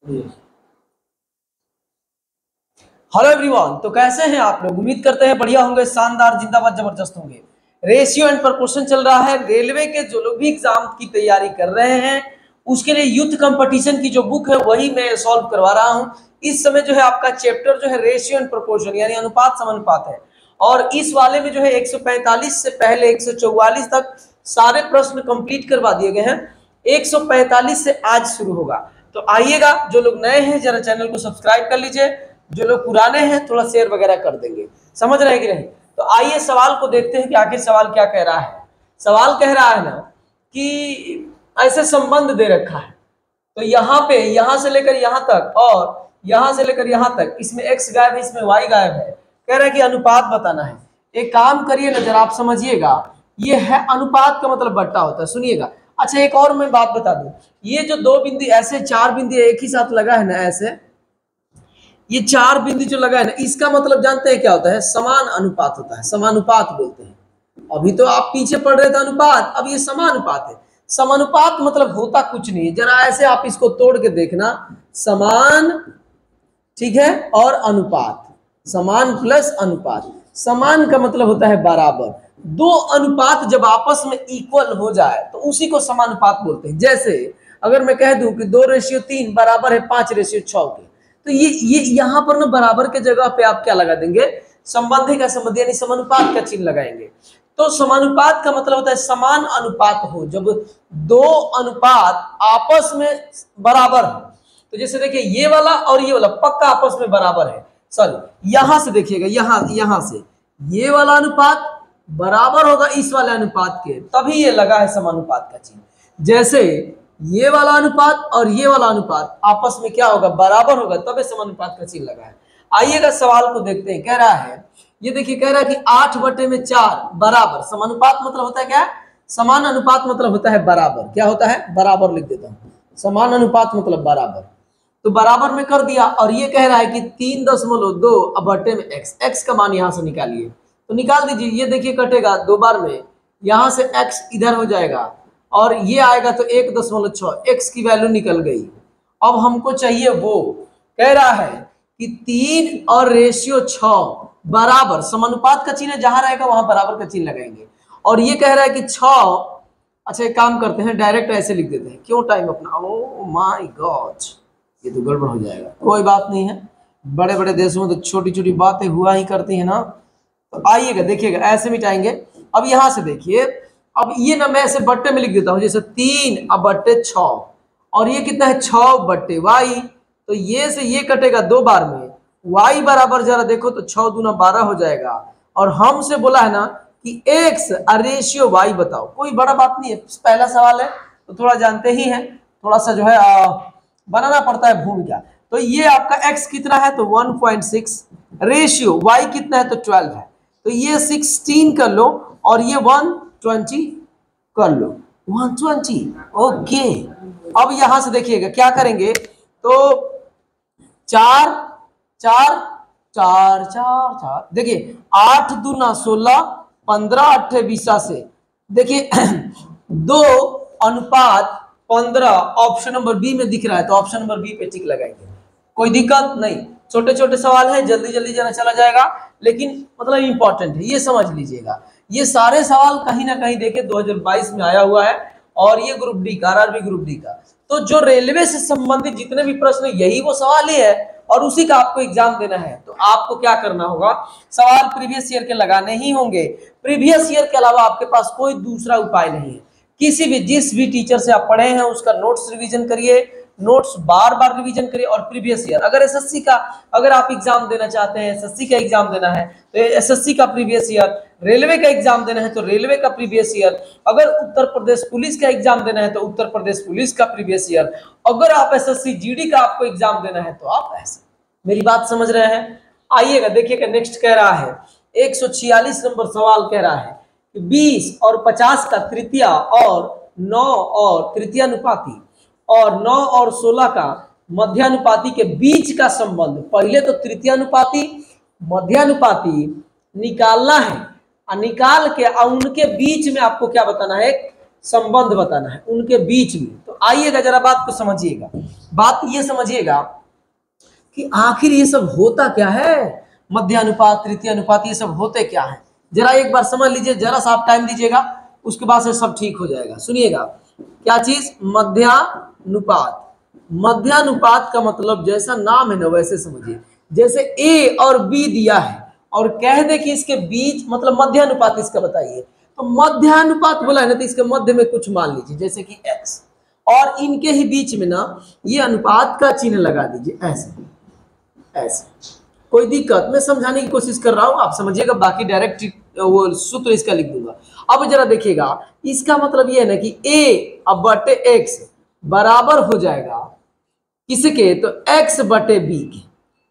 Hello everyone, तो कैसे हैं आप लोग? उम्मीद करते हैं बढ़िया होंगे, शानदार, जिंदाबाद, जबरदस्त होंगे। रेशियो एंड प्रोपोर्शन चल रहा है। रेलवे के जो लोग भी एग्जाम की तैयारी कर रहे हैं उसके लिए यूथ कंपटीशन की जो बुक है वही मैं सॉल्व करवा रहा हूं। इस समय जो है आपका चैप्टर जो है रेशियो एंड प्रोपोर्शन यानी अनुपात समानुपात है, और इस वाले में जो है 145 से पहले 144 तक सारे प्रश्न कंप्लीट करवा दिए गए हैं। 145 से आज शुरू होगा। तो आइएगा, जो लोग नए हैं जरा चैनल को सब्सक्राइब कर लीजिए, जो लोग पुराने हैं थोड़ा शेयर वगैरह कर देंगे। समझ रहे हैं कि नहीं? तो आइए सवाल को देखते हैं कि आखिर सवाल क्या कह रहा है। सवाल कह रहा है ना कि ऐसे संबंध दे रखा है, तो यहाँ पे यहां से लेकर यहां तक और यहां से लेकर यहां तक, इसमें x गायब है, इसमें y गायब है। कह रहा है कि अनुपात बताना है। एक काम करिए ना, जरा आप समझिएगा, ये है अनुपात का मतलब बट्टा होता है। सुनिएगा। अच्छा, एक और मैं बात बता दूं, ये जो दो बिंदु ऐसे चार बिंदु एक ही साथ लगा है ना, ऐसे ये चार बिंदु जो लगा है ना, इसका मतलब जानते हैं क्या होता है? समान अनुपात होता है, समानुपात बोलते हैं। अभी तो आप पीछे पढ़ रहे थे अनुपात, अब ये समानुपात है। समानुपात मतलब होता कुछ नहीं है, जरा ऐसे आप इसको तोड़ के देखना। समान, ठीक है, और अनुपात, समान प्लस अनुपात। समान का मतलब होता है बराबर। दो अनुपात जब आपस में इक्वल हो जाए तो उसी को समानुपात बोलते हैं। जैसे अगर मैं कह दूं कि 2:3 बराबर है 5:6 के, तो ये यहां पर ना बराबर के जगह पे आप क्या लगा देंगे? संबंधी का संबंध यानी समानुपात का चिन्ह लगाएंगे। तो समानुपात का मतलब होता है समान अनुपात हो, जब दो अनुपात आपस में बराबर हो। तो जैसे देखिए, ये वाला और ये वाला पक्का आपस में बराबर है। सॉरी, यहां से देखिएगा, यहां से ये वाला अनुपात बराबर होगा इस वाले अनुपात के, तभी ये लगा है समानुपात का चिन्ह। जैसे ये वाला अनुपात और ये वाला अनुपात आपस में क्या होगा? बराबर होगा, तब समानुपात का चिन्ह लगा है। आइएगा सवाल को देखते हैं। कह रहा है, ये देखिए, कह रहा है कि 8/4 बराबर। समानुपात मतलब होता है क्या? समान अनुपात मतलब होता है बराबर। क्या होता है? बराबर लिख देता हूं। समान अनुपात मतलब बराबर। तो बराबर में कर दिया, और ये कह रहा है कि 3.2 x का मान यहां से निकालिए। तो निकाल दीजिए। ये देखिए कटेगा दो बार में, यहां से x इधर हो जाएगा और ये आएगा तो 1.6, x की वैल्यू निकल गई। अब हमको चाहिए वो, कह रहा है कि 3 और रेशियो 6 बराबर। समानुपात का चिन्ह जहां रहेगा वहां बराबर का चिन्ह लगाएंगे। और ये कह रहा है कि 6, अच्छा एक काम करते हैं, डायरेक्ट ऐसे लिख देते हैं, क्यों टाइम अपना। ओ माय गॉड, ये तो गड़बड़ हो जाएगा। कोई बात नहीं है, बड़े बड़े देशों में तो छोटी छोटी बातें हुआ ही करती है ना। तो आइएगा, देखिएगा, ऐसे मिटाएंगे। अब यहां से देखिए, अब ये ना मैं ऐसे बट्टे में लिख देता हूं, जैसे 3/6, और ये कितना है? 6/y। तो ये से ये कटेगा दो बार में, y बराबर, जरा देखो तो 6 दूना 12 हो जाएगा। और हमसे बोला है ना कि x रेशियो y बताओ। कोई बड़ा बात नहीं है, पहला सवाल है तो थोड़ा जानते ही हैं, थोड़ा सा जो है बनाना पड़ता है भूमिका। तो ये आपका x कितना है? तो 1.6। रेशियो y कितना है? तो 12 है। तो ये 16 कर लो और ये 120 कर लो, 120। ओके, अब यहां से देखिएगा क्या करेंगे। तो 4 4 4 4 4, देखिए 8 दूना 16, 15 8 20 से देखिए 2:15 ऑप्शन नंबर बी में दिख रहा है, तो ऑप्शन नंबर बी पे टिक लगाएंगे। कोई दिक्कत नहीं, छोटे छोटे सवाल है, जल्दी जल्दी जरा चला जाएगा, लेकिन मतलब इंपॉर्टेंट है, ये समझ लीजिएगा। ये सारे सवाल कहीं ना कहीं देखिए 2022 में आया हुआ है, और ये ग्रुप डी का, आरआरबी ग्रुप डी का। तो जो रेलवे से संबंधित जितने भी प्रश्न, यही वो सवाल ही है, और उसी का आपको एग्जाम देना है। तो आपको क्या करना होगा? सवाल प्रीवियस ईयर के लगाने ही होंगे। प्रीवियस ईयर के अलावा आपके पास कोई दूसरा उपाय नहीं है। किसी भी, जिस भी टीचर से आप पढ़े हैं उसका नोट्स रिवीजन करिए, नोट्स बार बार रिवीजन करिए। और प्रीवियस ईयर, अगर एसएससी का, अगर आप एग्जाम देना चाहते हैं, एसएससी का एग्जाम देना है तो एसएससी का प्रीवियस ईयर, रेलवे का एग्जाम देना है तो रेलवे का प्रीवियस ईयर, अगर उत्तर प्रदेश पुलिस का एग्जाम देना है तो उत्तर प्रदेश पुलिस का प्रीवियस ईयर, अगर आप एसएससी जीडी का आपको एग्जाम देना है तो आप ऐसे। मेरी बात समझ रहे हैं? आइएगा देखिएगा, नेक्स्ट कह रहा है 146 नंबर सवाल कह रहा है कि 20 और 50 का तृतीय और 9 और तृतीयानुपाती और 9 और 16 का मध्यानुपाती के बीच का संबंध। पहले तो तृतीयानुपाती मध्यानुपाती निकालना है, और निकाल के उनके बीच में आपको क्या बताना है? संबंध बताना है उनके बीच में। तो आइएगा जरा बात को समझिएगा। बात ये समझिएगा कि आखिर ये सब होता क्या है, मध्यानुपात, तृतीय अनुपात, ये सब होते क्या है, जरा एक बार समझ लीजिए, जरा सा आप टाइम दीजिएगा, उसके बाद से सब ठीक हो जाएगा। सुनिएगा, क्या चीज, मध्यानुपात। मध्यानुपात का मतलब जैसा नाम है ना वैसे समझिए, जैसे ए और बी दिया है और कह दे कि इसके बीच, मतलब मध्यानुपात इसका बताइए, तो मध्यानुपात बोला है ना, तो इसके मध्य में कुछ मान लीजिए जैसे कि x, और इनके ही बीच में ना ये अनुपात का चिन्ह लगा दीजिए, ऐसे ऐसे। कोई दिक्कत, मैं समझाने की कोशिश कर रहा हूं, आप समझिएगा, बाकी डायरेक्ट वो सूत्र इसका लिख दूंगा। अब जरा देखिएगा, इसका मतलब ये है ना कि a अब बटे x बराबर हो जाएगा किसके, तो x बटे b के,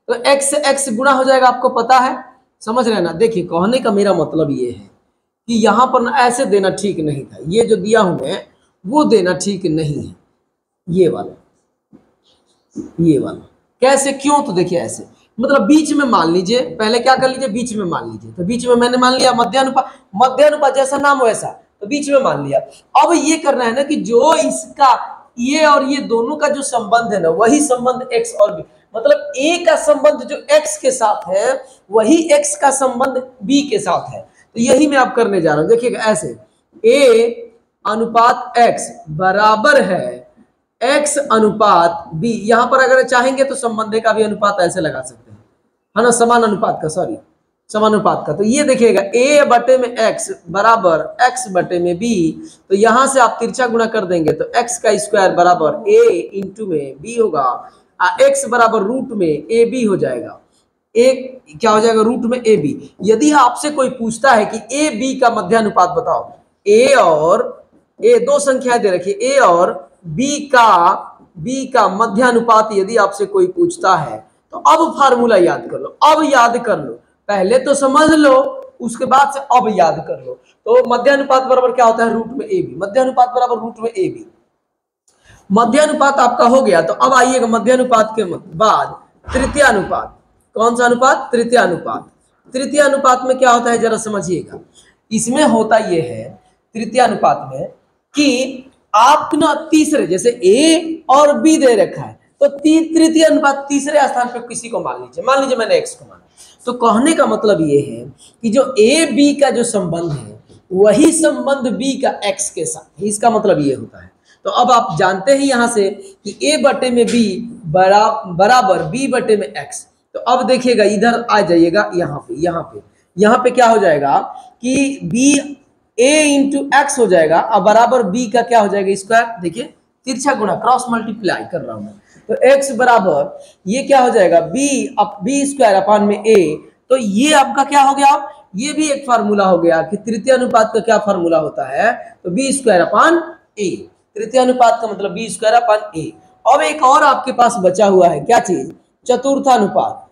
तो x से x गुणा हो जाएगा, आपको पता है, समझ रहे ना। देखिए, कहने का मेरा मतलब ये है कि यहां पर ना ऐसे देना ठीक नहीं था, ये जो दिया हूं मैं वो देना ठीक नहीं है, ये वाला कैसे, क्यों, तो देखिए ऐसे, मतलब बीच में मान लीजिए, पहले क्या कर लीजिए, बीच में मान लीजिए, तो बीच में मैंने मान लिया मध्यानुपात, मध्यानुपात जैसा नाम वैसा, तो बीच में मान लिया। अब ये करना है ना कि जो इसका ये और ये दोनों का जो संबंध है ना, वही संबंध x और b, मतलब a का संबंध जो x के साथ है वही x का संबंध b के साथ है, तो यही मैं आप करने जा रहा हूं। देखिएगा ऐसे, a अनुपात x बराबर है x अनुपात b, यहां पर अगर चाहेंगे तो संबंध का भी अनुपात ऐसे लगा सकते हैं, है ना, समान अनुपात का, सॉरी समानुपात का। तो ये देखिएगा a बटे में x बराबर x बटे में b, तो यहां से आप तिरछा गुणा कर देंगे तो x का स्क्वायर बराबर a इंटू में b होगा, x बराबर रूट में ए बी हो जाएगा, एक क्या हो जाएगा, रूट में ए बी। यदि आपसे कोई पूछता है कि ए बी का मध्यानुपात बताओ, ए और ए दो संख्याएं दे रखी, ए और बी का मध्यानुपात यदि आपसे कोई पूछता है तो अब फार्मूला याद कर लो, अब याद कर लो, पहले तो समझ लो उसके बाद से अब याद कर लो। तो मध्यानुपात बराबर क्या होता है, रूट में ए बी, मध्यानुपात बराबर रूट में ए बी। मध्यानुपात आपका हो गया, तो अब आइएगा मध्यानुपात के बाद तृतीय अनुपात। कौन सा अनुपात, तृतीय अनुपात। तृतीय अनुपात में क्या होता है जरा समझिएगा, इसमें होता यह है तृतीय अनुपात में कि आप ना तीसरे, जैसे ए और बी दे रखा है, तो तृतीय अनुपात तीसरे स्थान पे किसी को मान लीजिए मैंने एक्स को माना, तो कहने का मतलब ये है कि जो ए बी का जो संबंध है वही संबंध बी का एक्स के साथ, इसका मतलब ये होता है। तो अब आप जानते हैं यहां से कि ए बटे में बी बराबर बी बटे में एक्स। तो अब देखिएगा, इधर आ जाइएगा, यहाँ पे क्या हो जाएगा कि बी ए इंटू एक्स हो जाएगा, अब बराबर बी का क्या हो जाएगा, स्क्वायर। देखिए तिरछा गुणा, क्रॉस मल्टीप्लाई कर रहा हूं मैं, तो x बराबर ये क्या हो जाएगा, बी स्क्वायर अपान में a। तो ये आपका क्या हो गया, ये भी एक फार्मूला हो गया कि तृतीय अनुपात का क्या फार्मूला होता है, तो बी स्क्वायर अपान a, तृतीय अनुपात का मतलब बी स्क्वायर अपान a। अब एक और आपके पास बचा हुआ है, क्या चीज, चतुर्थानुपात।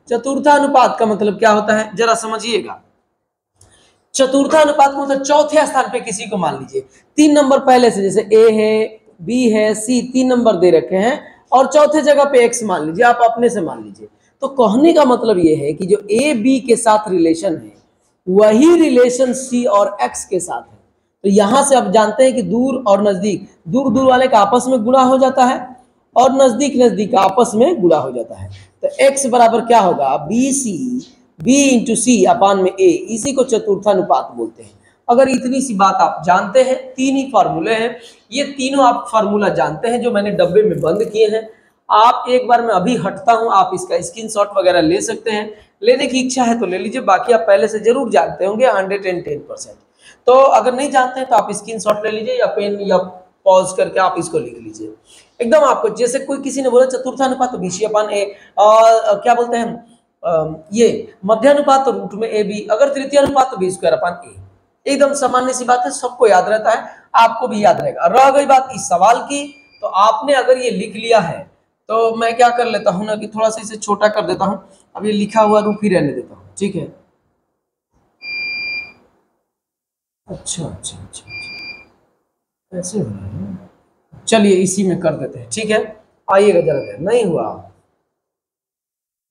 चतुर्थानुपात का मतलब क्या होता है जरा समझिएगा। चतुर्थानुपात मतलब चौथे स्थान पे किसी को मान लीजिए, 3 नंबर पहले से, जैसे ए है, बी है, सी, 3 नंबर दे रखे हैं और चौथे जगह पे एक्स मान लीजिए, आप अपने से मान लीजिए। तो कहने का मतलब ये है कि जो ए बी के साथ रिलेशन है वही रिलेशन सी और एक्स के साथ है। तो यहां से आप जानते हैं कि दूर और नजदीक, दूर दूर वाले का आपस में गुणा हो जाता है और नजदीक नजदीक का आपस में गुणा हो जाता है। तो एक्स बराबर क्या होगा, बी इंटू सी अपान में ए, इसी को चतुर्थानुपात बोलते हैं। अगर इतनी सी बात आप जानते हैं, 3 ही फार्मूले हैं, ये तीनों आप फार्मूला जानते हैं जो मैंने डब्बे में बंद किए हैं। आप एक बार मैं अभी हटता हूं, आप इसका स्क्रीनशॉट वगैरह ले सकते हैं, लेने की इच्छा है तो ले लीजिए, बाकी आप पहले से जरूर जानते होंगे 110%। तो अगर नहीं जानते हैं तो आप स्क्रीनशॉट ले लीजिए या पेन या पॉज करके आप इसको लिख लीजिए एकदम। आपको जैसे कोई किसी ने बोला चतुर्थानुपात तो बी अपान ए, क्या बोलते हैं ये मध्यानुपात तो रूट में ए बी, अगर तृतीय अनुपात तो बी स्क्वायर अपान ए। एकदम सामान्य सी बात है, सबको याद रहता है, आपको भी याद रहेगा। रह गई बात इस सवाल की, तो आपने अगर ये लिख लिया है तो मैं क्या कर लेता हूं ना कि थोड़ा सा इसे छोटा कर देता हूं, अब ये लिखा हुआ रूप ही रहने देता हूं, ठीक है। अच्छा, ऐसे हो रहा है, चलिए इसी में कर देते हैं, ठीक है। आइएगा जरा, नहीं हुआ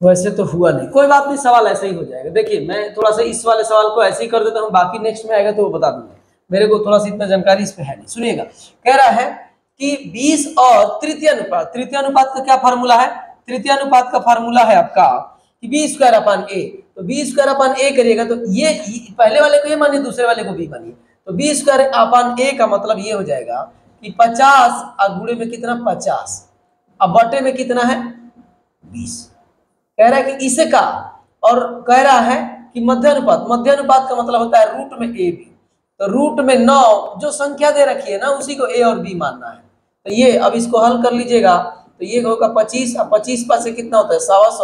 वैसे तो हुआ नहीं, कोई बात नहीं, सवाल ऐसा ही हो जाएगा। देखिए मैं थोड़ा सा इस वाले सवाल को ऐसे ही कर देता हूँ, बाकी नेक्स्ट में आएगा तो वो बता दूंगा, मेरे को थोड़ा सा इतना जानकारी इस पे है नहीं। सुनिएगा, कह रहा है कि 20 और तृतीय अनुपात का क्या फार्मूला है? तृतीय अनुपात का फार्मूला है आपका कि बी स्क्वायर अपॉन ए। तो बी स्क्वायर अपॉन ए करिएगा तो ये पहले वाले को ये मानिए, दूसरे वाले को बी मानिए। तो बी स्क्वायर अपॉन ए का मतलब ये हो जाएगा कि 50 और गुणे में कितना 50 अब बटे में कितना है 20। कह रहा है कि इसे का, और कह रहा है कि मध्य अनुपात का मतलब होता है रूट में ए बी। तो रूट में 9 जो संख्या दे रखी है ना उसी को ए और बी मानना है। तो ये अब इसको हल कर लीजिएगा तो ये होगा 25 और 25 पास से कितना होता है 125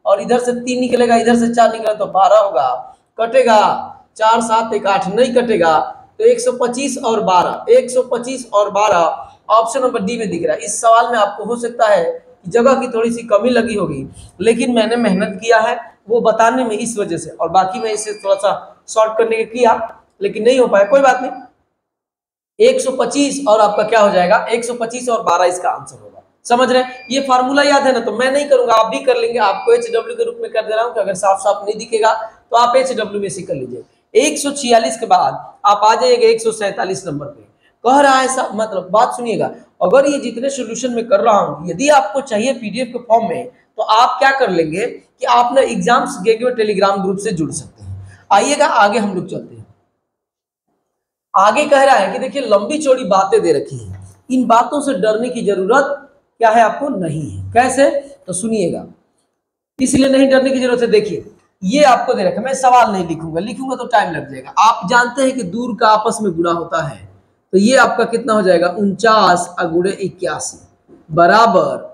और इधर से 3 निकलेगा, इधर से 4 निकलेगा तो 12 होगा। कटेगा 4 7 1 8 नहीं कटेगा तो 125 और 12 125 और 12 ऑप्शन नंबर डी में दिख रहा है। इस सवाल में आपको हो सकता है कि जगह की थोड़ी सी कमी लगी होगी, लेकिन मैंने मेहनत किया है वो बताने में इस वजह से, और बाकी मैं इसे थोड़ा सा शॉर्ट करने के किया लेकिन नहीं हो पाया, कोई बात नहीं। 125 और आपका क्या हो जाएगा 125 और 12 इसका आंसर होगा। समझ रहे हैं? ये फार्मूला याद है ना, तो मैं नहीं करूंगा आप भी कर लेंगे। आपको HW के रूप में कर दे रहा हूं कि अगर साफ साफ नहीं दिखेगा तो आप HW में से कर लीजिए। 146 के बाद आप आ जाइएगा 147 नंबर पे। कह रहा है मतलब बात सुनिएगा, अगर ये जितने सोल्यूशन में कर रहा हूं यदि आपको चाहिए PDF के फॉर्म में तो आप क्या कर लेंगे कि आप ना एग्जाम्स गेटवे टेलीग्राम ग्रुप से जुड़ सकते हैं। आइएगा आगे हम लोग चलते हैं। आगे कह रहा है कि देखिए लंबी चौड़ी बातें दे रखी हैं, इन बातों से डरने की जरूरत क्या है आपको नहीं है। कैसे? तो सुनिएगा, इसलिए नहीं डरने की जरूरत है। देखिए ये आपको दे रखा है, मैं सवाल नहीं लिखूंगा तो टाइम लग जाएगा। आप जानते हैं कि दूर का आपस में गुणा होता है, तो ये आपका कितना हो जाएगा 49 गुणे 81 बराबर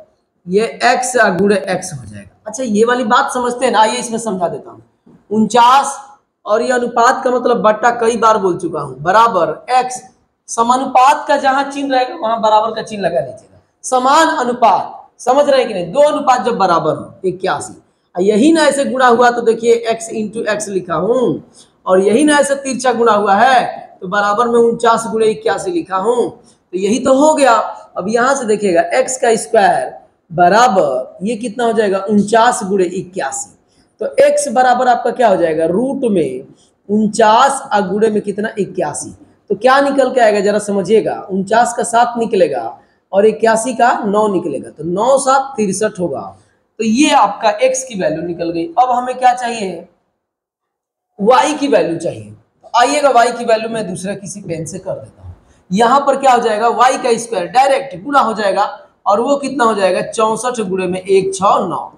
ये x गुणे x हो जाएगा। अच्छा ये वाली बात समझते हैं ना, आइए इसमें समझा देता हूँ। 49 और ये अनुपात का मतलब बट्टा कई बार बोल चुका हूं बराबर x, समानुपात का जहां चिन्ह रहेगा वहां बराबर का चिन्ह लगा लीजिएगा। समान अनुपात, समझ रहे हैं कि नहीं? दो अनुपात जब बराबर हो 81, यही ना ऐसे गुणा हुआ तो देखिए x इंटू एक्स लिखा हूं, और यही ना ऐसे तिरछा गुणा हुआ है तो बराबर में 49 गुणे 81 लिखा हूं, तो यही तो हो गया। अब यहां से देखिएगा x का स्क्वायर बराबर ये कितना हो जाएगा 49 गुणे 81, तो x बराबर आपका क्या हो जाएगा रूट में 49 गुणे में कितना 81, तो क्या निकल के आएगा जरा समझिएगा। 49 का 7 निकलेगा और 81 का 9 निकलेगा, तो 9 7 63 होगा। तो ये आपका x की वैल्यू निकल गई। अब हमें क्या चाहिए y की वैल्यू चाहिए। तो आइएगा y की वैल्यू मैं दूसरा किसी पेन से कर देता हूं। यहां पर क्या हो जाएगा y का स्क्वायर डायरेक्ट गुणा हो जाएगा और वो कितना हो जाएगा 64 गुणे में 169।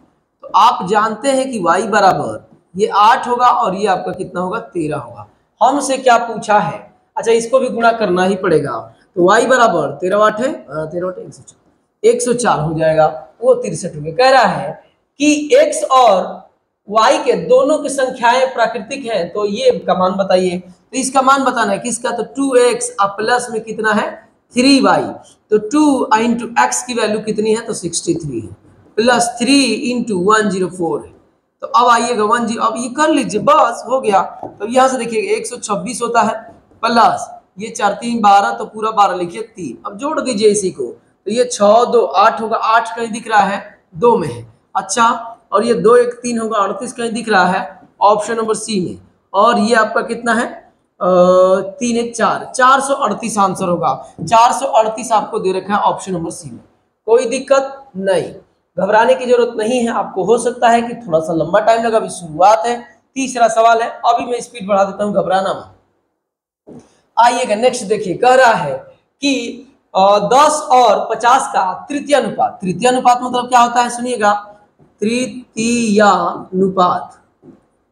तो आप जानते हैं कि y बराबर ये 8 होगा और ये आपका कितना होगा 13 होगा। हमसे क्या पूछा है, अच्छा इसको भी गुणा करना ही पड़ेगा, तो y बराबर 13 8 है 13 8 104 हो जाएगा, वो 63 हो गया। कह रहा है कि x और y के दोनों की संख्याएं प्राकृतिक हैं, तो ये का मान बताइए। तो इसका मान बताना है किसका, तो 2x प्लस में कितना है 3y, तो 2 इंटू एक्स की वैल्यू कितनी है तो 63 है, प्लस 3 इंटू 104 है। तो अब आइएगा 10, अब ये कर लीजिए बस हो गया। तो यहाँ से देखिएगा 126 होता है प्लस ये 4 3 12, तो पूरा 12 लिखिए 3, अब जोड़ दीजिए इसी को, तो ये 6 2 8 होगा, 8 कहीं दिख रहा है 2 में है। अच्छा और ये 2 1 3 होगा, 38 कहीं दिख रहा है ऑप्शन नंबर सी में, और ये आपका कितना है 3 1 4 438 आंसर होगा। 438 आपको दे रखा है ऑप्शन नंबर सी में। कोई दिक्कत नहीं, घबराने की जरूरत नहीं है। आपको हो सकता है कि थोड़ा सा लंबा टाइम लगा, अभी शुरुआत है, तीसरा सवाल है, अभी मैं स्पीड बढ़ा देता हूं, घबराना मत। आइएगा नेक्स्ट देखिए, कह रहा है कि 10 और 50 का तृतीय अनुपात। तृतीय अनुपात मतलब क्या होता है सुनिएगा, तृतीयानुपात।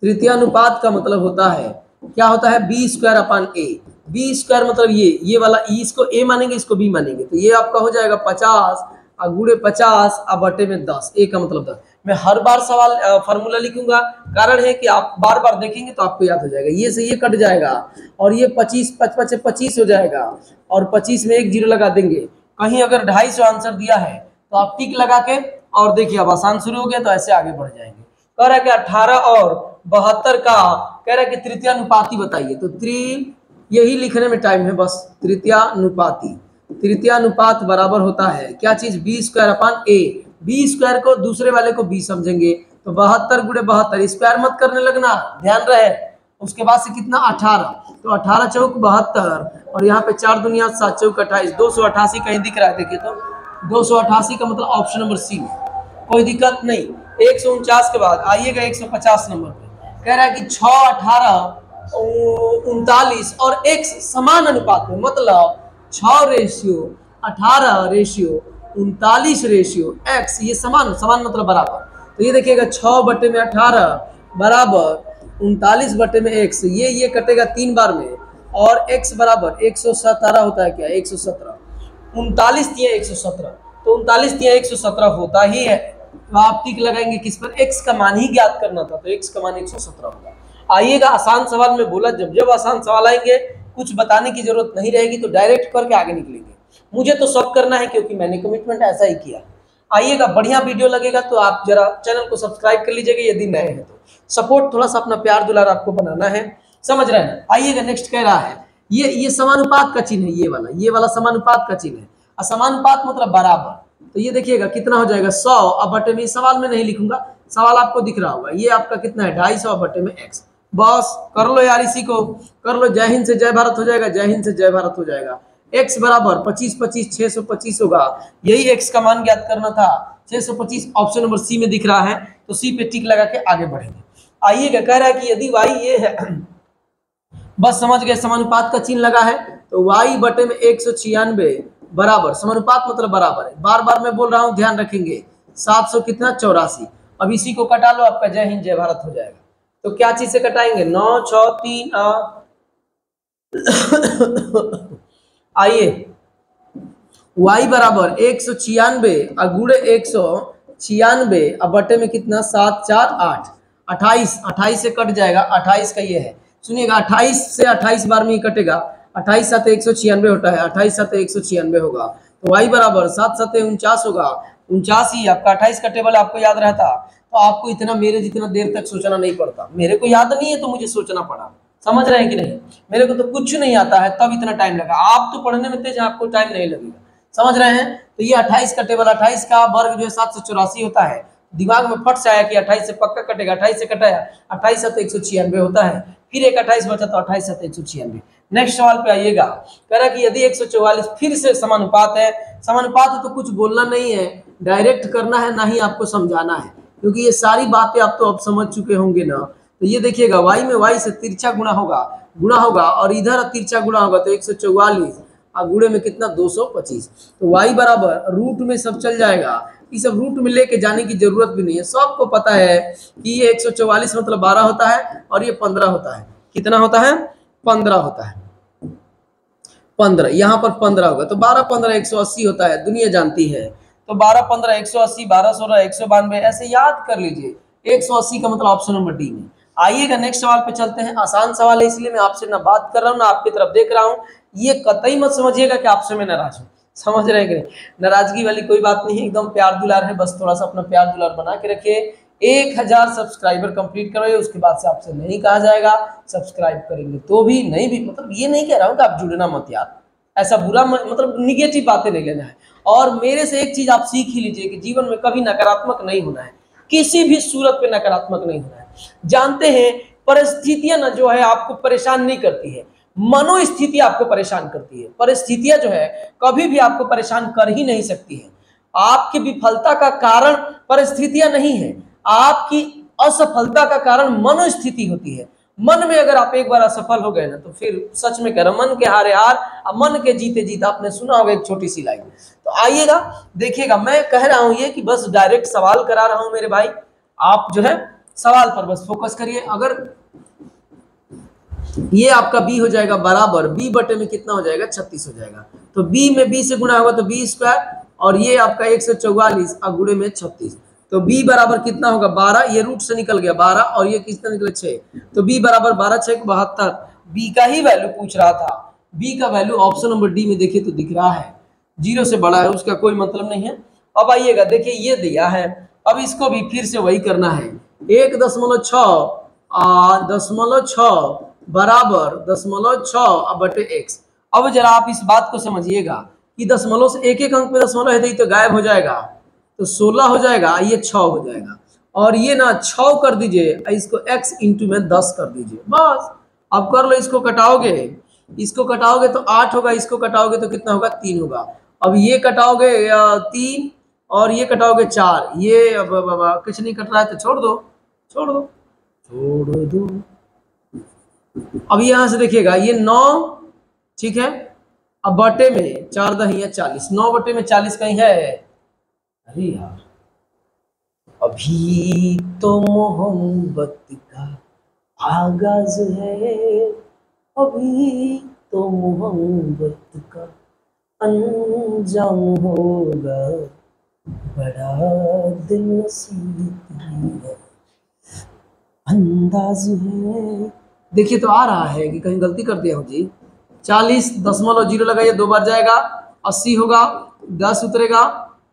तृतीयानुपात का मतलब होता है क्या होता है बी स्क्वायर अपॉन ए। बी स्क्वायर मतलब ये वाला, इसको ए मानेंगे इसको बी मानेंगे, तो ये आपका हो जाएगा 50 गुणे 50 बटे में 10, ए का मतलब 10। मैं हर बार सवाल फार्मूला लिखूंगा, कारण है कि आप बार बार देखेंगे तो आपको याद हो जाएगा। ये से ये कट जाएगा और ये 25 55 से 25 हो जाएगा, और 25 में 1 0 लगा देंगे। कहीं अगर 250 आंसर दिया है तो आप टिक लगा के, और देखिए अब आसान शुरू हो गया तो ऐसे आगे बढ़ जाएंगे। कह रहा है कि 18 और 72 का कह रहा है कि तृतीयानुपाती बताइए, तो यही लिखने में टाइम है बस। तृतीयानुपाती, तृतीयानुपात बराबर होता है क्या चीज, बी स्क्वायर अपॉन ए। बी स्क्वायर को दूसरे वाले को बी समझेंगे, तो 72 गुणे 72, स्क्वायर मत करने लगना, ध्यान रहे। उसके बाद से कितना 18, तो 18 चौक 72, और यहाँ पे 4 दुनिया 7 चौक 28, 288 कहीं दिख रहा है, देखिए तो 288 का मतलब ऑप्शन नंबर सी में, कोई दिक्कत नहीं। 149 के बाद आइएगा 150 नंबर पे, कह रहा है कि 6, 18, 39 और x समान अनुपात में, मतलब 6 रेशियो 18 रेशियो 39 रेशियो x, ये समान मतलब बराबर। तो ये देखिएगा 6 बटे में 18 बराबर 39 बटे में x, ये कटेगा 3 बार में, और x बराबर 117 होता है क्या, 117, 39 दिए 117, तो 39 दिए 117 होता ही है। तो आप टिक लगाएंगे किस पर, x का मान ही ज्ञात करना था, तो x का मान 117 होगा। आइएगा आसान सवाल में बोला, जब आसान सवाल आएंगे कुछ बताने की जरूरत नहीं रहेगी, तो डायरेक्ट करके आगे निकलेंगे। मुझे तो सब करना है क्योंकि मैंने कमिटमेंट ऐसा ही किया। आइएगा, बढ़िया वीडियो लगेगा तो आप जरा चैनल को सब्सक्राइब कर लीजिएगा, यदि नए हैं तो सपोर्ट थोड़ा सा अपना प्यार दुलार आपको बनाना है, समझ रहे हैं। आइएगा नेक्स्ट कह रहा है, ये समानुपात का चिन्ह है, ये वाला समानुपात का चिन्ह है, और समानुपात मतलब बराबर। तो ये देखिएगा कितना हो जाएगा 100, अब बटे में, सवाल में नहीं लिखूंगा, सवाल आपको दिख रहा होगा, ये आपका कितना है 250 बटे में x। बस कर लो यार, इसी को कर लो, जय हिंद से जय भारत हो जाएगा, जय हिंद से जय भारत हो जाएगा। x बराबर 25 25 625 होगा, यही x का मान ज्ञात करना था, 625 ऑप्शन नंबर सी में दिख रहा है, तो सी पे टिक लगा के आगे बढ़ेंगे। आइएगा, कह रहा है कि यदि y ये है, बस समझ गए, समानुपात का चिन्ह लगा है, तो y बटे में 196 बराबर, समानुपात मतलब बराबर है, बार बार मैं बोल रहा हूं, ध्यान रखेंगे, 700 कितना 84। अब इसी को कटा लो, आपका जय हिंद जय भारत हो जाएगा। तो क्या चीज से कटाएंगे, 9 6 3 आइए, y बराबर 196 गुणे 196 अब बटे में कितना 7 4 8, 28 से कट जाएगा, 28 का ये है, सुनिएगा 28 से 28 बार में ही कटेगा, 28 7 196 होता है, 28 7 196 होगा, तो y बराबर 7 7 49 होगा, 49 ही आपका 28 का टेबल आपको याद रहता, तो आपको इतना मेरे जितना देर तक सोचना नहीं पड़ता। मेरे को याद नहीं है तो मुझे सोचना पड़ा, समझ रहे हैं कि नहीं, मेरे को तो कुछ नहीं आता है तब इतना टाइम लगा, आप तो पढ़ने में तेज, आपको टाइम नहीं लगेगा, समझ रहे हैं। तो ये 28 का टेबल, 28 का वर्ग जो है 784 होता है, दिमाग में फट से आया कि 28 से पक्का कटेगा, 28 से कटाया, 28 7 196 होता है, फिर एक 28 बचा तो 28 7 196। नेक्स्ट सवाल पे आइएगा, कह रहा कि यदि 144 फिर से समानुपात है, समानुपात है तो कुछ बोलना नहीं है, डायरेक्ट करना है, ना ही आपको समझाना है, क्योंकि ये सारी बातें आप तो अब समझ चुके होंगे ना। तो ये देखिएगा y में y से तिरछा गुणा होगा और इधर तिरछा गुणा होगा, तो 144 और गुणे में कितना 225, तो y बराबर रूट में सब चल जाएगा, ये सब रूट में लेके जाने की जरूरत भी नहीं है, सबको पता है कि ये 144 मतलब 12 होता है और ये 15 होता है, कितना होता है 15 होता है, 15 यहाँ पर 15 होगा, तो 12 15 180 होता है, दुनिया जानती है। तो 12 15 180, 12 16 192, ऐसे याद कर लीजिए, 180 का मतलब ऑप्शन नंबर डी में। आइएगा नेक्स्ट सवाल पे चलते हैं, आसान सवाल है इसलिए मैं आपसे ना बात कर रहा हूँ ना आपकी तरफ देख रहा हूँ, ये कतई मत समझिएगा कि आपसे मैं नाराज हूँ, समझ रहे हैं कि नहीं, नाराजगी वाली कोई बात नहीं है, एकदम प्यार दुलार है, बस थोड़ा सा अपना प्यार दुलार बना के रखिए। 1000 सब्सक्राइबर कंप्लीट करवाइए, उसके बाद से आपसे नहीं कहा जाएगा, सब्सक्राइब करेंगे तो भी नहीं भी, मतलब ये नहीं कह रहा हूँ कि आप जुड़ना मत यार, ऐसा बुरा मतलब निगेटिव बातें नहीं लेना है। और मेरे से एक चीज आप सीख ही लीजिए कि जीवन में कभी नकारात्मक नहीं होना है, किसी भी सूरत पे नकारात्मक नहीं होना है। जानते हैं परिस्थितियां ना जो है आपको परेशान नहीं करती है, मनोस्थिति आपको परेशान करती है, परिस्थितियां जो है कभी भी आपको परेशान कर ही नहीं सकती है। आपकी विफलता का कारण परिस्थितियां नहीं है, आपकी असफलता का कारण मनोस्थिति होती है। मन में अगर आप एक बार असफल हो गए ना, तो फिर सच में कह रहा, मन के हारे हार और मन के जीते जीत, आपने सुना होगा एक छोटी सी लाइन। तो आइएगा देखिएगा, मैं कह रहा हूं ये कि बस डायरेक्ट सवाल करा रहा हूं मेरे भाई, आप जो है सवाल पर बस फोकस करिए। अगर ये आपका b हो जाएगा बराबर, b बटे में कितना हो जाएगा 36 हो जाएगा, तो b में b से गुणा होगा तो b स्क्वायर, और ये आपका 144 और गुणे में 36, तो b बराबर कितना होगा 12, ये रूट से निकल गया 12 और ये कितना निकला 6, तो b बराबर 12 6 72, b का ही वैल्यू पूछ रहा था, b का वैल्यू ऑप्शन नंबर डी में देखिए तो दिख रहा है, 0 से बड़ा है उसका कोई मतलब नहीं है। अब आइएगा देखिए ये दिया है, अब इसको भी फिर से वही करना है, 1.6 बराबर 0.6 बटे x। अब जरा आप इस बात को समझिएगा कि दशमलव से एक अंक पे दशमलव है तो गायब हो जाएगा, तो 16 हो जाएगा, ये 6 हो जाएगा, और ये ना 6 कर दीजिए, इसको x इंटू में 10 कर दीजिए, बस अब कर लो, इसको कटाओगे इसको कटाओगे तो 8 होगा, इसको कटाओगे तो कितना होगा 3 होगा। अब ये कटाओगे 3 और ये कटाओगे 4, ये अब कुछ नहीं कट रहा है तो छोड़ दो छोड़ दो छोड़ दो। अब यहां से देखिएगा ये 9, ठीक है। अब बटे में 4 दहिया 40, 9 बटे में 40 कहीं है? अरे यार, अभी तो मोहब्बत का आगाज है, अभी तो मोहब्बत का अंजाम होगा, बड़ा दिल नसीब है, अंदाज है। देखिए तो आ रहा है कि कहीं गलती कर दिया हो जी। 40.0 लगाइए, 2 बार जाएगा 80 होगा, 10 उतरेगा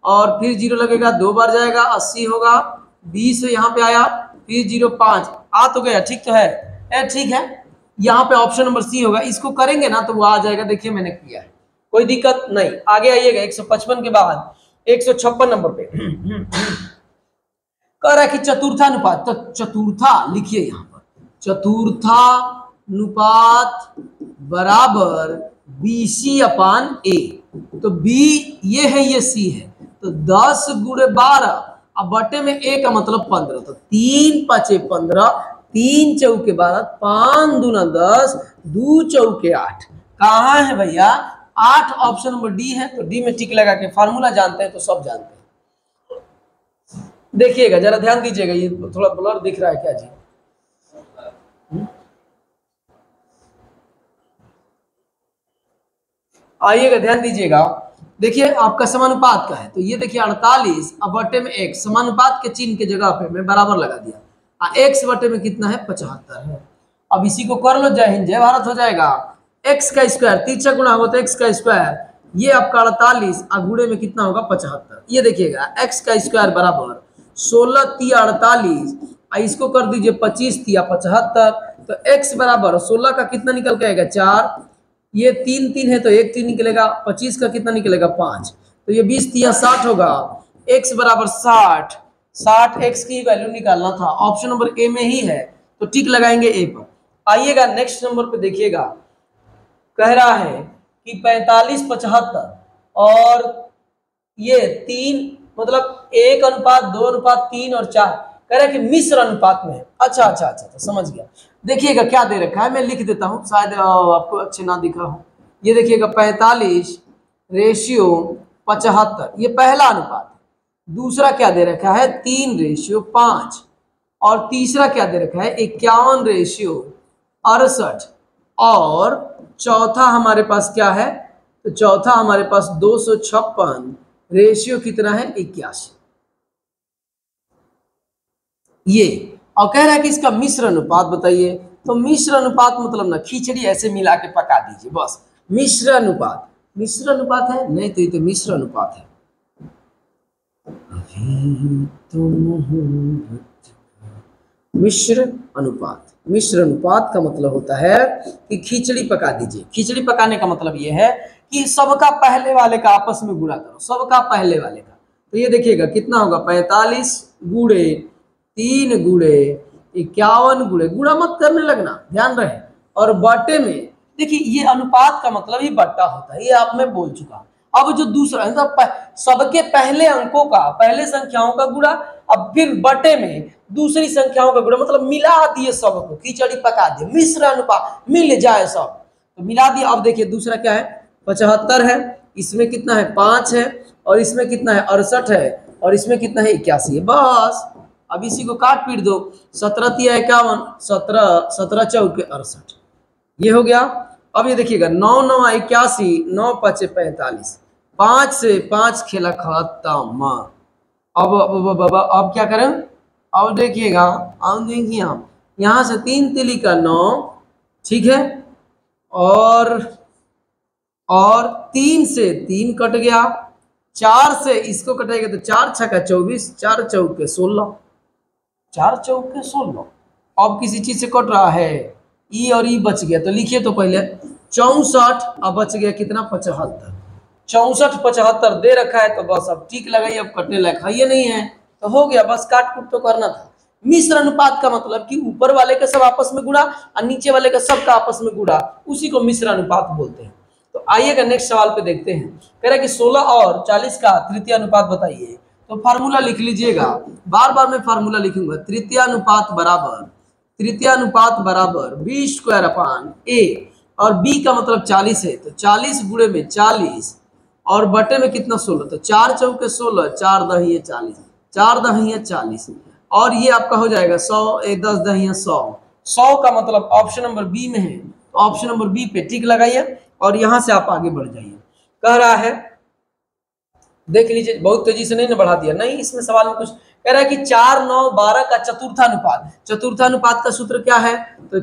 और फिर 0 लगेगा, 2 बार जाएगा 80 होगा, 20 यहाँ पे आया, फिर 0 5 आ तो गया, ठीक तो है, ठीक है। यहाँ पे ऑप्शन नंबर सी होगा, इसको करेंगे ना तो वो आ जाएगा। देखिए मैंने किया है, कोई दिक्कत नहीं। आगे आइएगा 155 के बाद 156 नंबर पे कह रहा है कि चतुर्थानुपात, तो चतुर्था लिखिए यहाँ पर, चतुर्थानुपात बराबर BC/A। तो B ये है, ये C है, तो 10 गुणे 12 अब बटे में A का मतलब 15, तो 3 5 15, 3 चौके 12, 5 दूना 10, 2 चौके 8। कहाँ है भैया? 8 ऑप्शन नंबर डी है, तो डी में टिक लगा के फार्मूला जानते हैं तो सब जानते हैं। देखिएगा जरा ध्यान दीजिएगा, ये थोड़ा ब्लर दिख रहा है क्या जी? आइएगा ध्यान दीजिएगा। देखिए आपका समानुपात का है, तो ये देखिए 48 अब बटे में 1, समानुपात के चिन्ह के जगह पे मैं बराबर लगा दिया, x बटे में कितना है 75 है। अब इसी को कर लो, जय हिंद जय भारत हो जाएगा। x का स्क्वायर, 3 गुणा होगा तो x का स्क्वायर, ये आपका 48 गुणे में कितना होगा 75। ये देखिएगा x का स्क्वायर बराबर 16 तिया 48, इसको कर दीजिए 25 तिया 75, तो x बराबर 16 का कितना निकल के आएगा 4, ये 3 3 है तो 1 3 निकलेगा, 25 का कितना निकलेगा 5, तो ये 20 तिया 60 होगा, x बराबर 60, 60 x की वैल्यू निकालना था, ऑप्शन नंबर ए में ही है, तो टिक लगाएंगे ए पर। आइएगा नेक्स्ट नंबर पे देखिएगा, कह रहा है कि 45 75 और ये 3 मतलब 1:2:3 और 4, कह रहा है कि मिश्र अनुपात में है। अच्छा अच्छा अच्छा, तो समझ गया। देखिएगा क्या दे रखा है, मैं लिख देता हूं, शायद आपको अच्छे ना दिखा हो। ये देखिएगा 45:75, ये पहला अनुपात है। दूसरा क्या दे रखा है 3:5, और तीसरा क्या दे रखा है 51:68, और चौथा हमारे पास क्या है, तो चौथा हमारे पास 256, रेशियो कितना है 81। ये और कह रहा है कि इसका मिश्र अनुपात बताइए, तो मिश्र अनुपात मतलब ना खिचड़ी ऐसे मिला के पका दीजिए बस। मिश्र अनुपात, मिश्र अनुपात है नहीं तो ये तो मिश्र अनुपात है। मिश्र अनुपात, मिश्र अनुपात का मतलब होता है कि खिचड़ी पका दीजिए। खिचड़ी पकाने का मतलब ये है कि सबका पहले वाले का आपस में गुणा करो, सबका पहले वाले का। तो ये देखिएगा कितना होगा 45 गुणे 3 गुणे 51 गुणे, गुणा मत करने लगना, ध्यान रहे, और बटे में देखिए ये अनुपात का मतलब ही बट्टा होता है, ये आप में बोल चुका। अब जो दूसरा है तो सबके पहले अंकों का, पहले संख्याओं का गुणा, अब फिर बटे में दूसरी संख्याओं का गुणा, मतलब मिला दिए सबको, खिचड़ी पका दिए, मिश्र अनुपात मिल जाए सब, तो मिला दिया। अब देखिए दूसरा क्या है 75 है, इसमें कितना है 5 है, और इसमें कितना है 68 है, और इसमें कितना है 81 है, बस। अब इसी को काट पीट दो, 17 तिया 51, 17 17 चौके 68, ये हो गया। अब ये देखिएगा 9 9 81, 9 5 45, 5 से 5 खेला खत्म। अब क्या करें, अब देखिएगा, अब देखिए हम यहाँ से 3 तिली का 9, ठीक है, और 3 से 3 कट गया, 4 से इसको कटेगा तो 4 छक्का 24, 4 चौके 16, 4 चौके 16। अब किसी चीज से कट रहा है, ई और ई बच गया, तो लिखिए तो पहले 64, अब बच गया कितना 75, 64 75 दे रखा है, तो बस अब टिक लगाइए, अब कटने लायक है ये नहीं है तो हो गया, बस काट कूट तो करना था। मिश्र अनुपात का मतलब कि ऊपर वाले का सब आपस में गुणा और नीचे वाले का सब का आपस में गुणा, उसी को मिश्र अनुपात बोलते हैं। तो आइएगा नेक्स्ट सवाल पे देखते हैं। कह रहा है कि 16 और 40 का तृतीय अनुपात बताइए। तो फार्मूला लिख लीजिएगा, बार बार मैं फार्मूला लिखूंगा। तृतीय अनुपात बराबर बी स्क्वायर अपान ए, और बी का मतलब 40 है, तो 40 गुणे में 40 और बटे में कितना 16, तो 4 चौके 16, 4 दहिए 40, 4 दहिए 40, और ये आपका हो जाएगा 100, 10 दहिया 100। 100 का मतलब ऑप्शन नंबर बी में है, तो ऑप्शन नंबर बी पे टिक लगाइए और यहां से आप आगे बढ़ जाइए। कह रहा है, देख लीजिए, बहुत तेजी से नहीं ना बढ़ा दिया, नहीं, इसमें सवाल में कुछ कह रहा है कि 4, 9, 12 का चतुर्थानुपात का सूत्र क्या है, तो